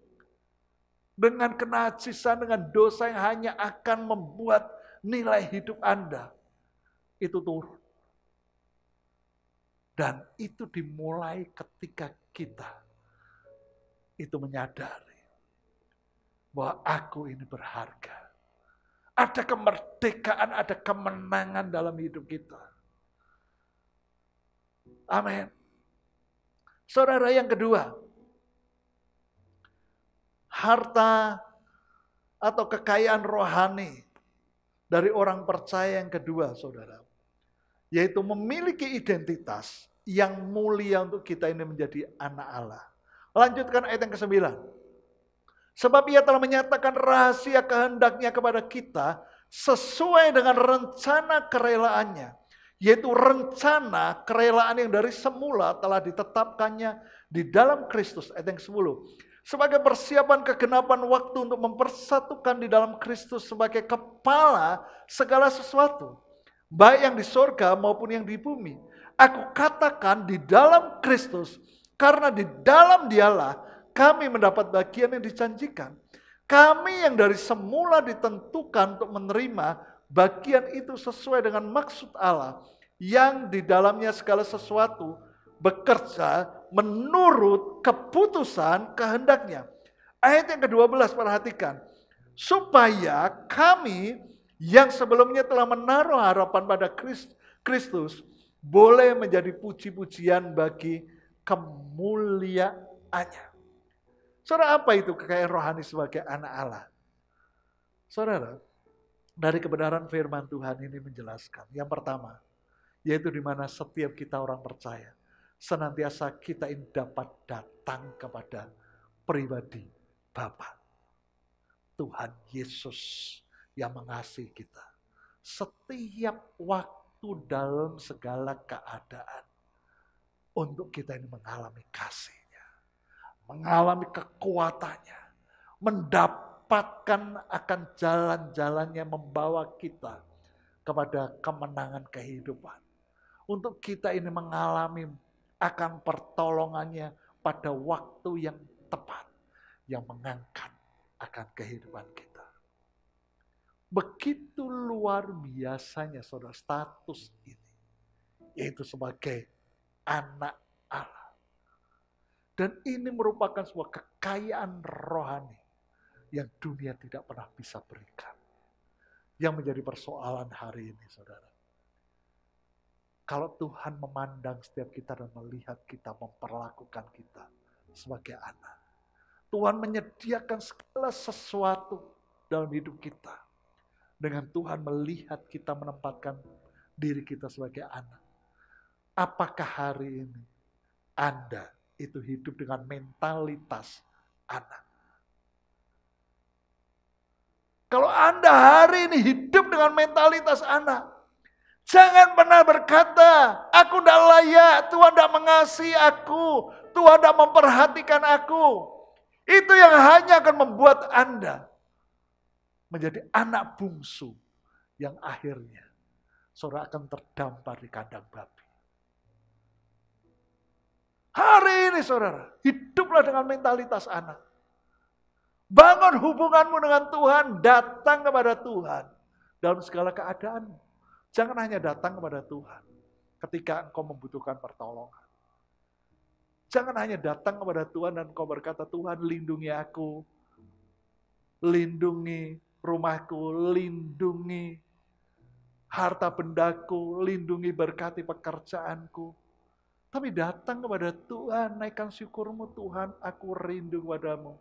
Dengan kenajisan, dengan dosa yang hanya akan membuat nilai hidup Anda itu turun. Dan itu dimulai ketika kita itu menyadari bahwa aku ini berharga. Ada kemerdekaan, ada kemenangan dalam hidup kita. Amin. Saudara, yang kedua, harta atau kekayaan rohani dari orang percaya yang kedua, saudara, yaitu memiliki identitas yang mulia untuk kita ini menjadi anak Allah. Lanjutkan ayat yang ke-9. Sebab ia telah menyatakan rahasia kehendaknya kepada kita sesuai dengan rencana kerelaannya. Yaitu rencana kerelaan yang dari semula telah ditetapkannya di dalam Kristus. Ayat yang ke-10. Sebagai persiapan kegenapan waktu untuk mempersatukan di dalam Kristus sebagai kepala segala sesuatu. Baik yang di sorga maupun yang di bumi. Aku katakan di dalam Kristus, karena di dalam Dialah kami mendapat bagian yang dijanjikan. Kami yang dari semula ditentukan untuk menerima bagian itu sesuai dengan maksud Allah, yang di dalamnya segala sesuatu bekerja menurut keputusan kehendaknya. Ayat yang ke-12, perhatikan. Supaya kami yang sebelumnya telah menaruh harapan pada Kristus boleh menjadi puji-pujian bagi kemuliaannya. Saudara, apa itu kekayaan rohani sebagai anak Allah? Saudara, dari kebenaran firman Tuhan ini menjelaskan. Yang pertama, yaitu di mana setiap kita orang percaya, senantiasa kita ini dapat datang kepada pribadi Bapa. Tuhan Yesus yang mengasihi kita. Setiap waktu dalam segala keadaan. Untuk kita ini mengalami kasih. Mengalami kekuatannya, mendapatkan akan jalan-jalannya membawa kita kepada kemenangan kehidupan. Untuk kita ini mengalami akan pertolongannya pada waktu yang tepat, yang mengangkat akan kehidupan kita. Begitu luar biasanya saudara status ini, yaitu sebagai anak Allah. Dan ini merupakan sebuah kekayaan rohani yang dunia tidak pernah bisa berikan. Yang menjadi persoalan hari ini, saudara. Kalau Tuhan memandang setiap kita dan melihat kita, memperlakukan kita sebagai anak. Tuhan menyediakan segala sesuatu dalam hidup kita. Dengan Tuhan melihat kita menempatkan diri kita sebagai anak. Apakah hari ini Anda itu hidup dengan mentalitas anak? Kalau Anda hari ini hidup dengan mentalitas anak, jangan pernah berkata, aku tidak layak, Tuhan tidak mengasihi aku, Tuhan tidak memperhatikan aku. Itu yang hanya akan membuat Anda menjadi anak bungsu yang akhirnya saudara akan terdampar di kandang babi. Hari ini saudara, hiduplah dengan mentalitas anak. Bangun hubunganmu dengan Tuhan, datang kepada Tuhan dalam segala keadaanmu. Jangan hanya datang kepada Tuhan ketika engkau membutuhkan pertolongan. Jangan hanya datang kepada Tuhan dan engkau berkata, Tuhan lindungi aku, lindungi rumahku, lindungi harta bendaku, lindungi berkati pekerjaanku. Tapi datang kepada Tuhan, naikkan syukurmu, Tuhan, aku rindu kepadamu.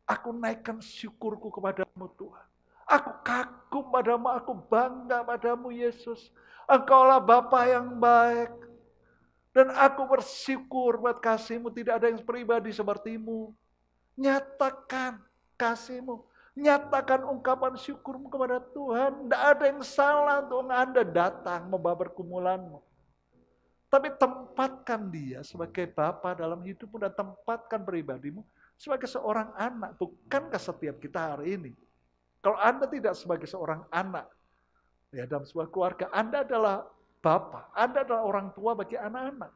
Aku naikkan syukurku kepadamu, Tuhan. Aku kagum padamu, aku bangga padamu Yesus. Engkaulah Bapa yang baik. Dan aku bersyukur buat kasih-Mu, tidak ada yang pribadi seperti-Mu. Nyatakan kasih-Mu. Nyatakan ungkapan syukur-Mu kepada Tuhan. Tidak ada yang salah untuk Anda datang membawa pergumulan-Mu. Tapi tempatkan dia sebagai Bapa dalam hidupmu dan tempatkan pribadimu sebagai seorang anak. Bukankah setiap kita hari ini, kalau Anda tidak sebagai seorang anak ya dalam sebuah keluarga, Anda adalah Bapa, Anda adalah orang tua bagi anak-anak.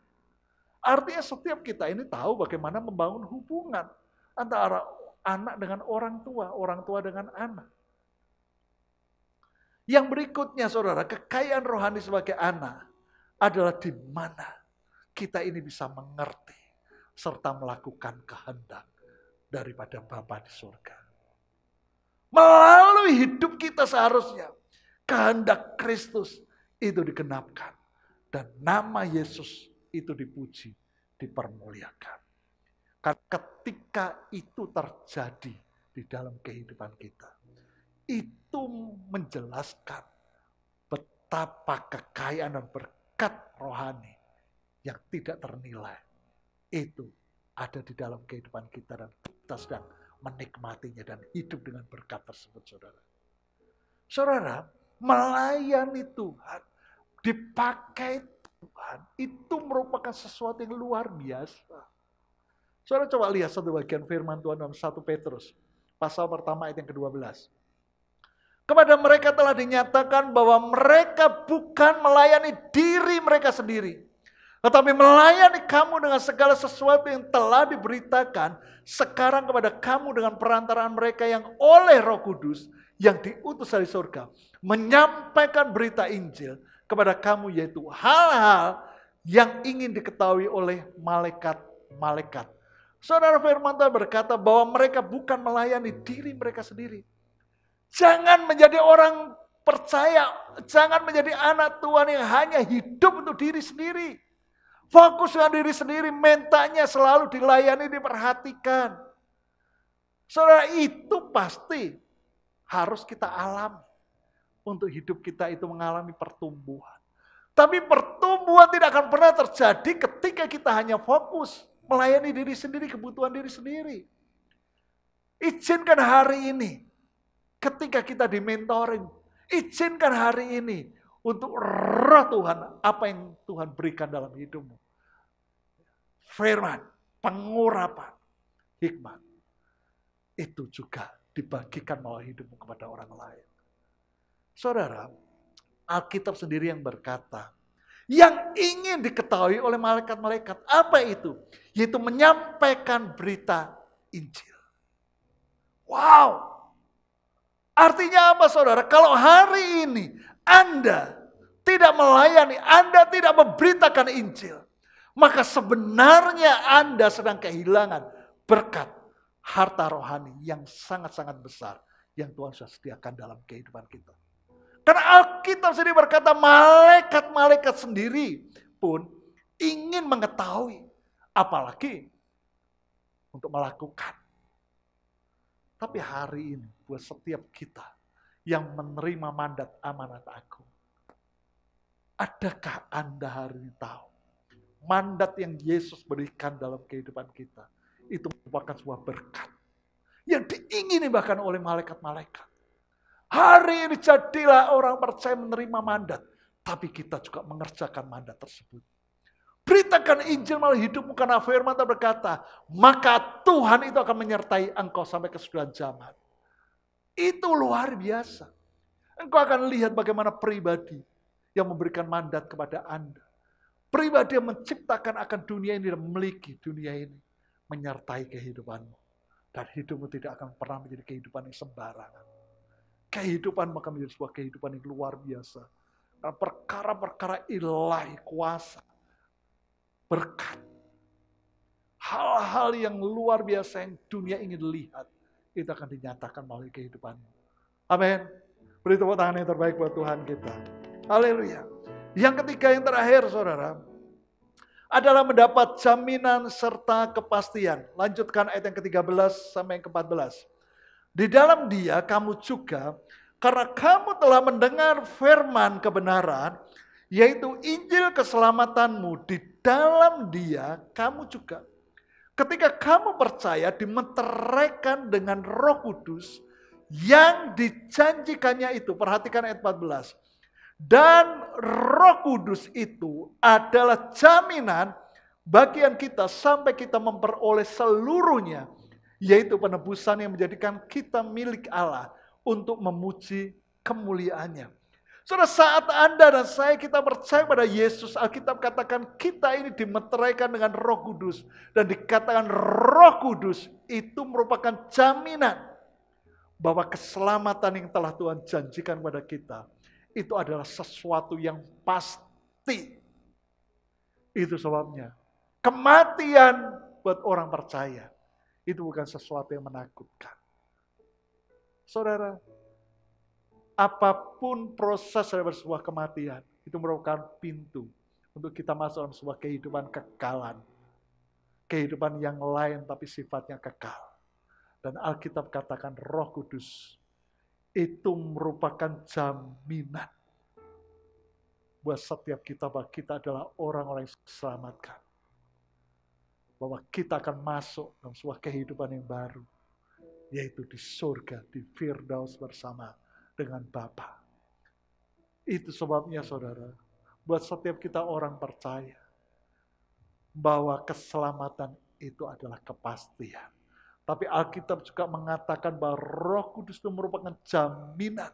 Artinya setiap kita ini tahu bagaimana membangun hubungan antara anak dengan orang tua dengan anak. Yang berikutnya saudara, kekayaan rohani sebagai anak adalah di mana kita ini bisa mengerti serta melakukan kehendak daripada Bapa di surga. Melalui hidup kita seharusnya kehendak Kristus itu digenapkan dan nama Yesus itu dipuji, dipermuliakan. Karena ketika itu terjadi di dalam kehidupan kita, itu menjelaskan betapa kekayaan dan berkat rohani yang tidak ternilai itu ada di dalam kehidupan kita dan kita sedang menikmatinya dan hidup dengan berkat tersebut, saudara. Saudara, melayani Tuhan, dipakai Tuhan, itu merupakan sesuatu yang luar biasa. Saudara coba lihat satu bagian firman Tuhan dalam 1 Petrus, pasal pertama ayat yang ke-12. Kepada mereka telah dinyatakan bahwa mereka bukan melayani diri mereka sendiri, tetapi melayani kamu dengan segala sesuatu yang telah diberitakan sekarang kepada kamu dengan perantaraan mereka yang oleh Roh Kudus yang diutus dari surga, menyampaikan berita Injil kepada kamu, yaitu hal-hal yang ingin diketahui oleh malaikat-malaikat. Saudara, firman Tuhan berkata bahwa mereka bukan melayani diri mereka sendiri. Jangan menjadi orang percaya, jangan menjadi anak Tuhan yang hanya hidup untuk diri sendiri. Fokus dengan diri sendiri, mintanya selalu dilayani, diperhatikan. Saudara, itu pasti harus kita alami. Untuk hidup kita itu mengalami pertumbuhan. Tapi pertumbuhan tidak akan pernah terjadi ketika kita hanya fokus melayani diri sendiri, kebutuhan diri sendiri. Izinkan hari ini, ketika kita di-mentoring, izinkan hari ini untuk roh Tuhan, apa yang Tuhan berikan dalam hidupmu. Firman, pengurapan, hikmat. Itu juga dibagikan melalui hidupmu kepada orang lain. Saudara, Alkitab sendiri yang berkata, yang ingin diketahui oleh malaikat-malaikat, apa itu? Yaitu menyampaikan berita Injil. Wow! Artinya apa, saudara? Kalau hari ini Anda tidak melayani, Anda tidak memberitakan Injil, maka sebenarnya Anda sedang kehilangan berkat harta rohani yang sangat-sangat besar yang Tuhan sudah sediakan dalam kehidupan kita. Karena Alkitab sendiri berkata malaikat-malaikat sendiri pun ingin mengetahui, apalagi untuk melakukan. Tapi hari ini buat setiap kita yang menerima mandat amanat agung, adakah Anda hari ini tahu mandat yang Yesus berikan dalam kehidupan kita itu merupakan sebuah berkat yang diingini bahkan oleh malaikat-malaikat. Hari ini jadilah orang percaya menerima mandat, tapi kita juga mengerjakan mandat tersebut. Beritakan Injil melalui hidupmu karena firman Tuhan berkata, maka Tuhan itu akan menyertai engkau sampai kesudahan zaman. Itu luar biasa. Engkau akan lihat bagaimana pribadi yang memberikan mandat kepada Anda. Pribadi yang menciptakan akan dunia ini dan memiliki dunia ini. Menyertai kehidupanmu. Dan hidupmu tidak akan pernah menjadi kehidupan yang sembarangan. Kehidupanmu akan menjadi sebuah kehidupan yang luar biasa. Karena perkara-perkara ilahi kuasa. Berkat. Hal-hal yang luar biasa yang dunia ingin lihat. Itu akan dinyatakan melalui kehidupanmu. Amin. Beri tepuk tangan yang terbaik buat Tuhan kita. Haleluya. Yang ketiga, yang terakhir saudara, adalah mendapat jaminan serta kepastian. Lanjutkan ayat yang ke-13 sampai yang ke-14. Di dalam Dia kamu juga Karena kamu telah mendengar firman kebenaran, yaitu Injil keselamatanmu, di dalam Dia kamu juga. Ketika kamu percaya, dimeteraikan dengan Roh Kudus yang dijanjikannya itu. Perhatikan ayat 14. Dan Roh Kudus itu adalah jaminan bagian kita sampai kita memperoleh seluruhnya, yaitu penebusan yang menjadikan kita milik Allah untuk memuji kemuliaannya. Saudara, saat Anda dan saya kita percaya pada Yesus, Alkitab katakan kita ini dimeteraikan dengan Roh Kudus. Dan dikatakan Roh Kudus itu merupakan jaminan bahwa keselamatan yang telah Tuhan janjikan kepada kita, itu adalah sesuatu yang pasti. Itu sebabnya kematian buat orang percaya itu bukan sesuatu yang menakutkan. Saudara, apapun proses dari sebuah kematian, itu merupakan pintu untuk kita masuk dalam sebuah kehidupan kekalan. Kehidupan yang lain tapi sifatnya kekal. Dan Alkitab katakan Roh Kudus itu merupakan jaminan buat setiap kita bahwa kita adalah orang-orang yang diselamatkan. Bahwa kita akan masuk dalam sebuah kehidupan yang baru. Yaitu di surga, di Firdaus bersama dengan Bapa. Itu sebabnya saudara, buat setiap kita orang percaya bahwa keselamatan itu adalah kepastian. Tapi Alkitab juga mengatakan bahwa Roh Kudus itu merupakan jaminan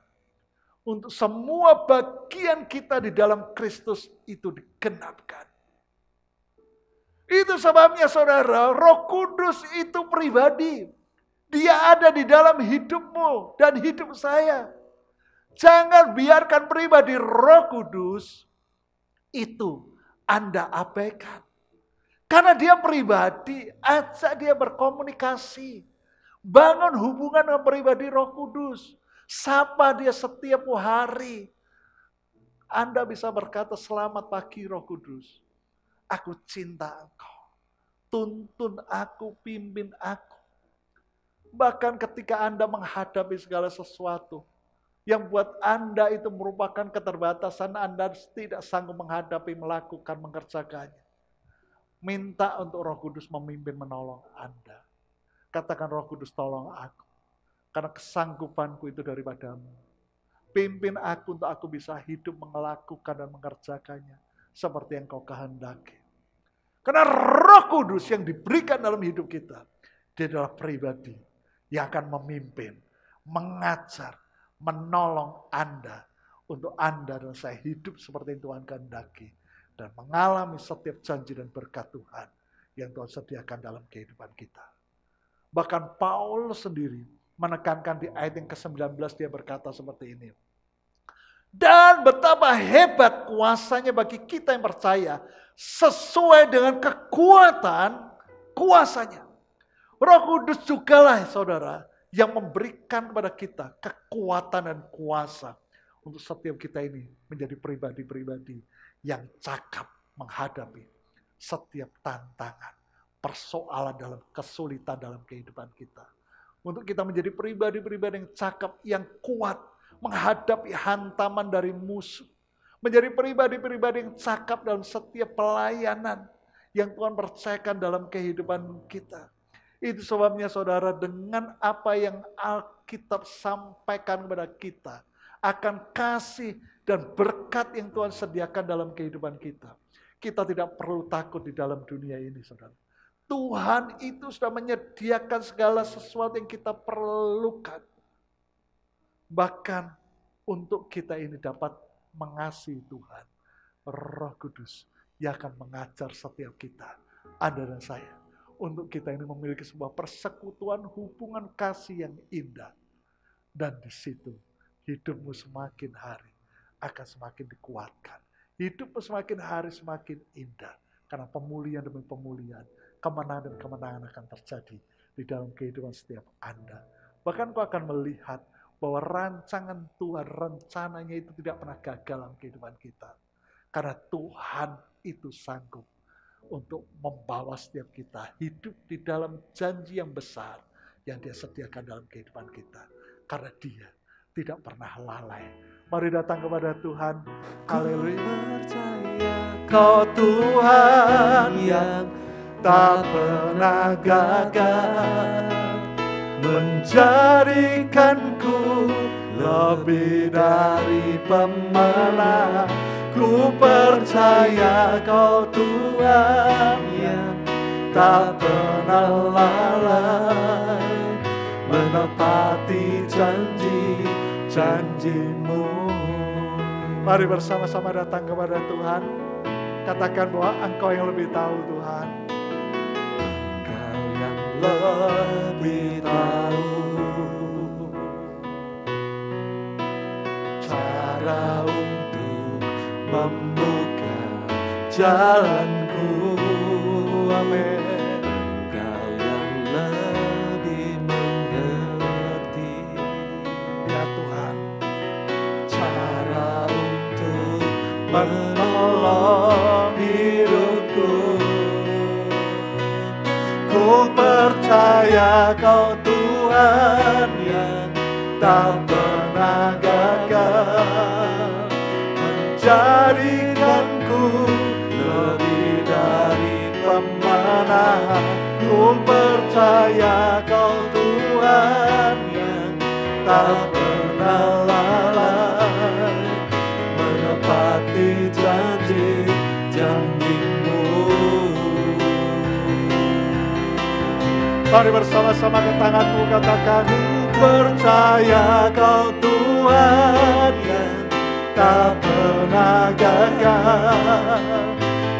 untuk semua bagian kita di dalam Kristus itu digenapkan. Itu sebabnya saudara, Roh Kudus itu pribadi. Dia ada di dalam hidupmu dan hidup saya. Jangan biarkan pribadi Roh Kudus itu Anda abaikan. Karena dia pribadi, ajak dia berkomunikasi. Bangun hubungan dengan pribadi Roh Kudus. Sapa dia setiap hari. Anda bisa berkata, selamat pagi Roh Kudus. Aku cinta Engkau. Tuntun aku, pimpin aku. Bahkan ketika Anda menghadapi segala sesuatu yang buat Anda itu merupakan keterbatasan, Anda tidak sanggup menghadapi, melakukan, mengerjakannya. Minta untuk Roh Kudus memimpin, menolong Anda. Katakan, Roh Kudus tolong aku. Karena kesanggupanku itu daripadamu. Pimpin aku untuk aku bisa hidup, melakukan dan mengerjakannya. Seperti yang Kau kehendaki. Karena Roh Kudus yang diberikan dalam hidup kita, dia adalah pribadi yang akan memimpin, mengajar, menolong Anda. Untuk Anda dan saya hidup seperti yang Tuhan kehendaki. Dan mengalami setiap janji dan berkat Tuhan yang Tuhan sediakan dalam kehidupan kita. Bahkan Paulus sendiri menekankan di ayat yang ke-19 dia berkata seperti ini. Dan betapa hebat kuasanya bagi kita yang percaya sesuai dengan kekuatan kuasanya. Roh Kudus jugalah saudara yang memberikan kepada kita kekuatan dan kuasa untuk setiap kita ini menjadi pribadi-pribadi yang cakap menghadapi setiap tantangan, persoalan dalam kesulitan dalam kehidupan kita. Untuk kita menjadi pribadi-pribadi yang cakap, yang kuat menghadapi hantaman dari musuh. Menjadi pribadi-pribadi yang cakap dalam setiap pelayanan yang Tuhan percayakan dalam kehidupan kita. Itu sebabnya saudara, dengan apa yang Alkitab sampaikan kepada kita, akan kasih dan berkat yang Tuhan sediakan dalam kehidupan kita. Kita tidak perlu takut di dalam dunia ini, saudara. Tuhan itu sudah menyediakan segala sesuatu yang kita perlukan. Bahkan untuk kita ini dapat mengasihi Tuhan. Roh Kudus yang akan mengajar setiap kita, Anda dan saya. Untuk kita ini memiliki sebuah persekutuan hubungan kasih yang indah. Dan di situ hidupmu semakin hari akan semakin dikuatkan. Hidupmu semakin hari semakin indah. Karena pemulihan demi pemulihan, kemenangan dan kemenangan akan terjadi di dalam kehidupan setiap Anda. Bahkan kau akan melihat bahwa rancangan Tuhan, rencananya itu tidak pernah gagal dalam kehidupan kita. Karena Tuhan itu sanggup untuk membawa setiap kita hidup di dalam janji yang besar yang Dia sediakan dalam kehidupan kita. Karena Dia tidak pernah lalai. Mari datang kepada Tuhan. Haleluya. Kau Tuhan yang tak pernah gagal, menjadikanku lebih dari pemenang. Ku percaya Kau Tuhan yang tak pernah lalai, menepati janji-janji-Mu. Mari bersama-sama datang kepada Tuhan. Katakan bahwa Engkau yang lebih tahu, Tuhan. Engkau yang lebih tahu cara untuk membuka jalanku. Amin. Engkau yang lebih mengerti, ya Tuhan, cara untuk menolong hidupku. Ku percaya Kau Tuhan yang tak pernah gagal, menjadikanku lebih dari pemenang. Ku percaya Kau Tuhan yang tak pernah lalai, menepati janji-janji-Mu. Mari bersama-sama ke tanganmu, katakan, ku percaya Kau Tuhan yang tak pernah gagal,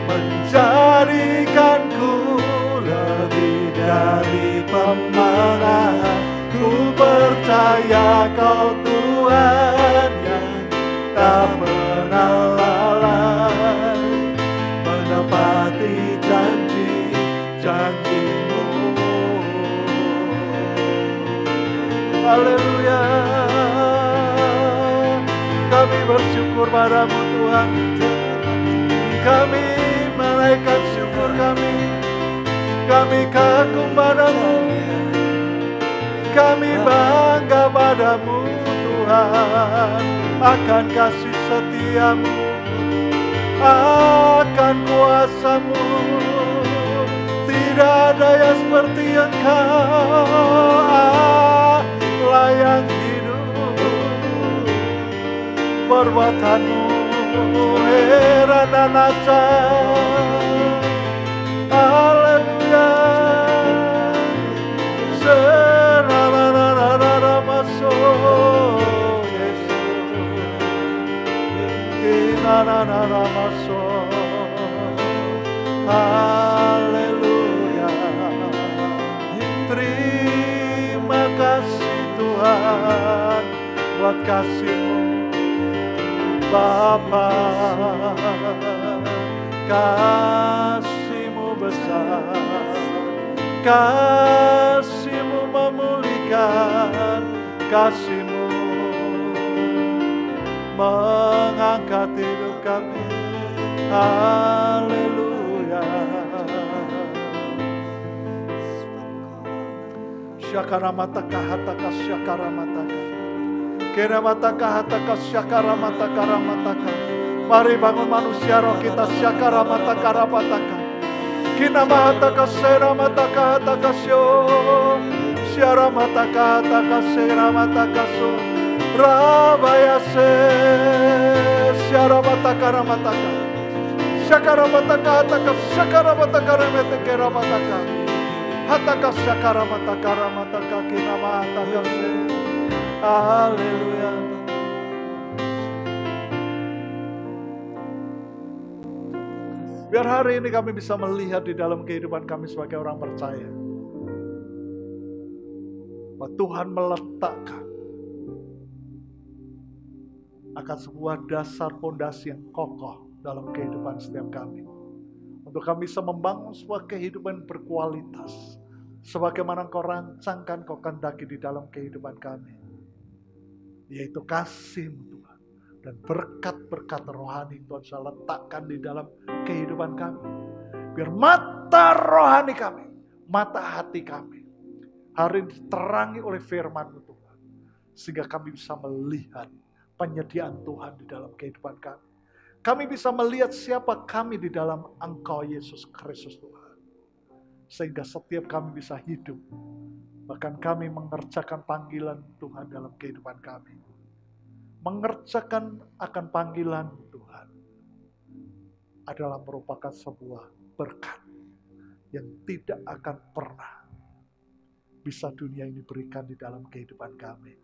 menjadikanku lebih dari pemenang. Ku percaya Kau Tuhan yang tak pernah lalai, menepati janji-janji-Mu. Haleluya. Kami bersyukur padamu Tuhan. Kami menaikkan syukur kami. Kami kagum padamu. Kami bangga padamu Tuhan, akan kasih setiamu, akan kuasamu. Tidak ada yang seperti Engkau, Allah yang hidup. Perbuatanmu heran dan ajaib. Haleluya. Serarararara masuk Yesus. Inararara masuk. Haleluya. Terima kasih Tuhan buat kasih-Mu Bapa. Kasih-Mu besar, kasih-Mu memulihkan, kasih-Mu mengangkat hidup kami. Haleluya. Syakaramataka hataka syakaramataka. Keramataka hataka syakaramataka ramataka. Mari bangun manusia roh kita, syakaramataka ramataka. Kinamataka seramataka hataka syo. Syaramataka hataka seramataka so. Rabayase syaramataka ramataka. Syakaramataka hataka syakaramataka remeteke ramataka. Hataka syakaramataka ramataka kinamataka se. Haleluya. Biar hari ini kami bisa melihat di dalam kehidupan kami sebagai orang percaya, bahwa Tuhan meletakkan akan sebuah dasar fondasi yang kokoh dalam kehidupan setiap kami. Untuk kami bisa membangun sebuah kehidupan berkualitas, sebagaimana Kau rancangkan, Kau kehendaki di dalam kehidupan kami. Yaitu kasih-Mu Tuhan. Dan berkat-berkat rohani Tuhan bisa letakkan di dalam kehidupan kami. Biar mata rohani kami, mata hati kami, hari ini diterangi oleh firman-Mu Tuhan. Sehingga kami bisa melihat penyediaan Tuhan di dalam kehidupan kami. Kami bisa melihat siapa kami di dalam Engkau Yesus Kristus Tuhan. Sehingga setiap kami bisa hidup. Bahkan kami mengerjakan panggilan Tuhan dalam kehidupan kami. Mengerjakan akan panggilan Tuhan adalah merupakan sebuah berkat yang tidak akan pernah bisa dunia ini berikan di dalam kehidupan kami.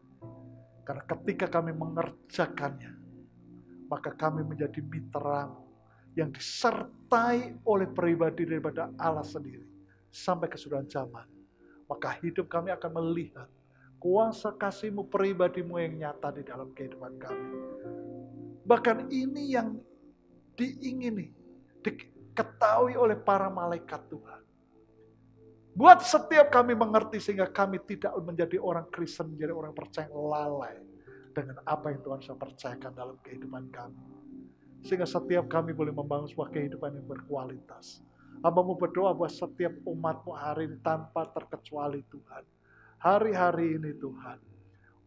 Karena ketika kami mengerjakannya, maka kami menjadi mitra yang disertai oleh pribadi daripada Allah sendiri sampai kesudahan zaman. Maka hidup kami akan melihat kuasa kasih-Mu, pribadi-Mu yang nyata di dalam kehidupan kami. Bahkan ini yang diingini, diketahui oleh para malaikat Tuhan. Buat setiap kami mengerti sehingga kami tidak menjadi orang Kristen, menjadi orang percaya yang lalai dengan apa yang Tuhan sudah percayakan dalam kehidupan kami. Sehingga setiap kami boleh membangun sebuah kehidupan yang berkualitas. Hamba-Mu berdoa buat setiap umat-Mu hari ini tanpa terkecuali Tuhan. Hari-hari ini Tuhan,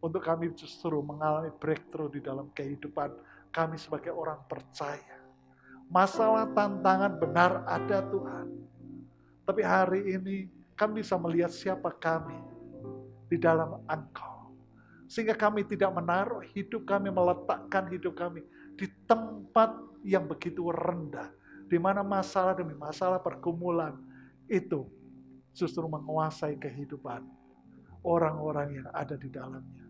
untuk kami justru mengalami breakthrough di dalam kehidupan kami sebagai orang percaya. Masalah tantangan benar ada Tuhan. Tapi hari ini kami bisa melihat siapa kami di dalam Engkau. Sehingga kami tidak menaruh hidup kami, meletakkan hidup kami di tempat yang begitu rendah. Di mana masalah demi masalah pergumulan itu justru menguasai kehidupan orang-orang yang ada di dalamnya.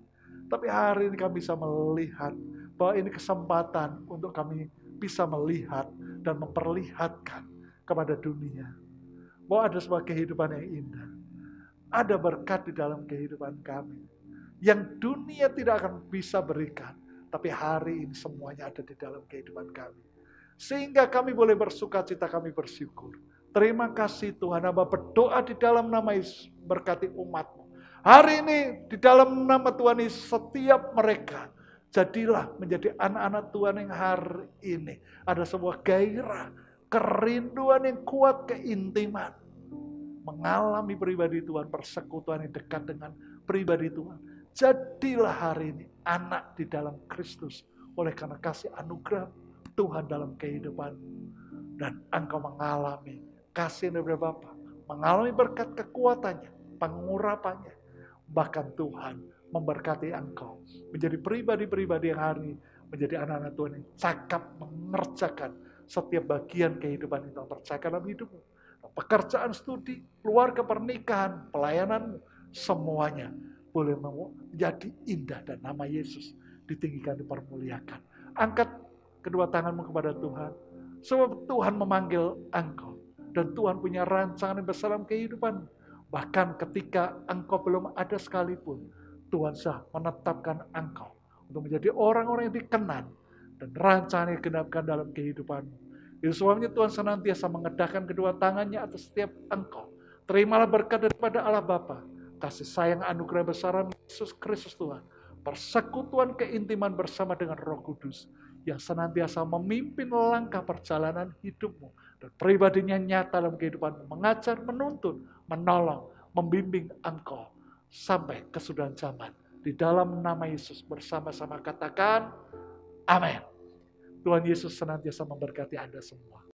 Tapi hari ini kami bisa melihat bahwa ini kesempatan untuk kami bisa melihat dan memperlihatkan kepada dunia bahwa ada sebuah kehidupan yang indah. Ada berkat di dalam kehidupan kami yang dunia tidak akan bisa berikan. Tapi hari ini semuanya ada di dalam kehidupan kami. Sehingga kami boleh bersuka cita, kami bersyukur. Terima kasih Tuhan, hamba berdoa di dalam nama Yesus, berkati umat-Mu. Hari ini di dalam nama Tuhan Yesus, setiap mereka jadilah menjadi anak-anak Tuhan yang hari ini ada sebuah gairah, kerinduan yang kuat, keintiman. Mengalami pribadi Tuhan, persekutuan yang dekat dengan pribadi Tuhan. Jadilah hari ini anak di dalam Kristus oleh karena kasih anugerah Tuhan dalam kehidupan. Dan engkau mengalami kasih dari Bapa, mengalami berkat kekuatannya, pengurapannya. Bahkan Tuhan memberkati engkau menjadi pribadi-pribadi yang hari ini menjadi anak-anak Tuhan yang cakap mengerjakan setiap bagian kehidupan yang Tuhan percayakan dalam hidupmu. Pekerjaan, studi, keluarga, pernikahan, pelayananmu, semuanya boleh menjadi indah dan nama Yesus ditinggikan, dipermuliakan. Angkat kedua tanganmu kepada Tuhan. Sebab Tuhan memanggil engkau. Dan Tuhan punya rancangan yang besar dalam kehidupan. Bahkan ketika engkau belum ada sekalipun, Tuhan sudah menetapkan engkau untuk menjadi orang-orang yang dikenan. Dan rancangan yang digenapkan dalam kehidupanmu. Itu sebabnya Tuhan senantiasa mengedahkan kedua tangannya atas setiap engkau. Terimalah berkat daripada Allah Bapa, kasih sayang anugerah besar Yesus Kristus Tuhan, persekutuan keintiman bersama dengan Roh Kudus yang senantiasa memimpin langkah perjalanan hidupmu dan pribadinya nyata dalam kehidupanmu, mengajar, menuntun, menolong, membimbing engkau sampai kesudahan zaman. Di dalam nama Yesus bersama-sama katakan amin. Tuhan Yesus senantiasa memberkati Anda semua.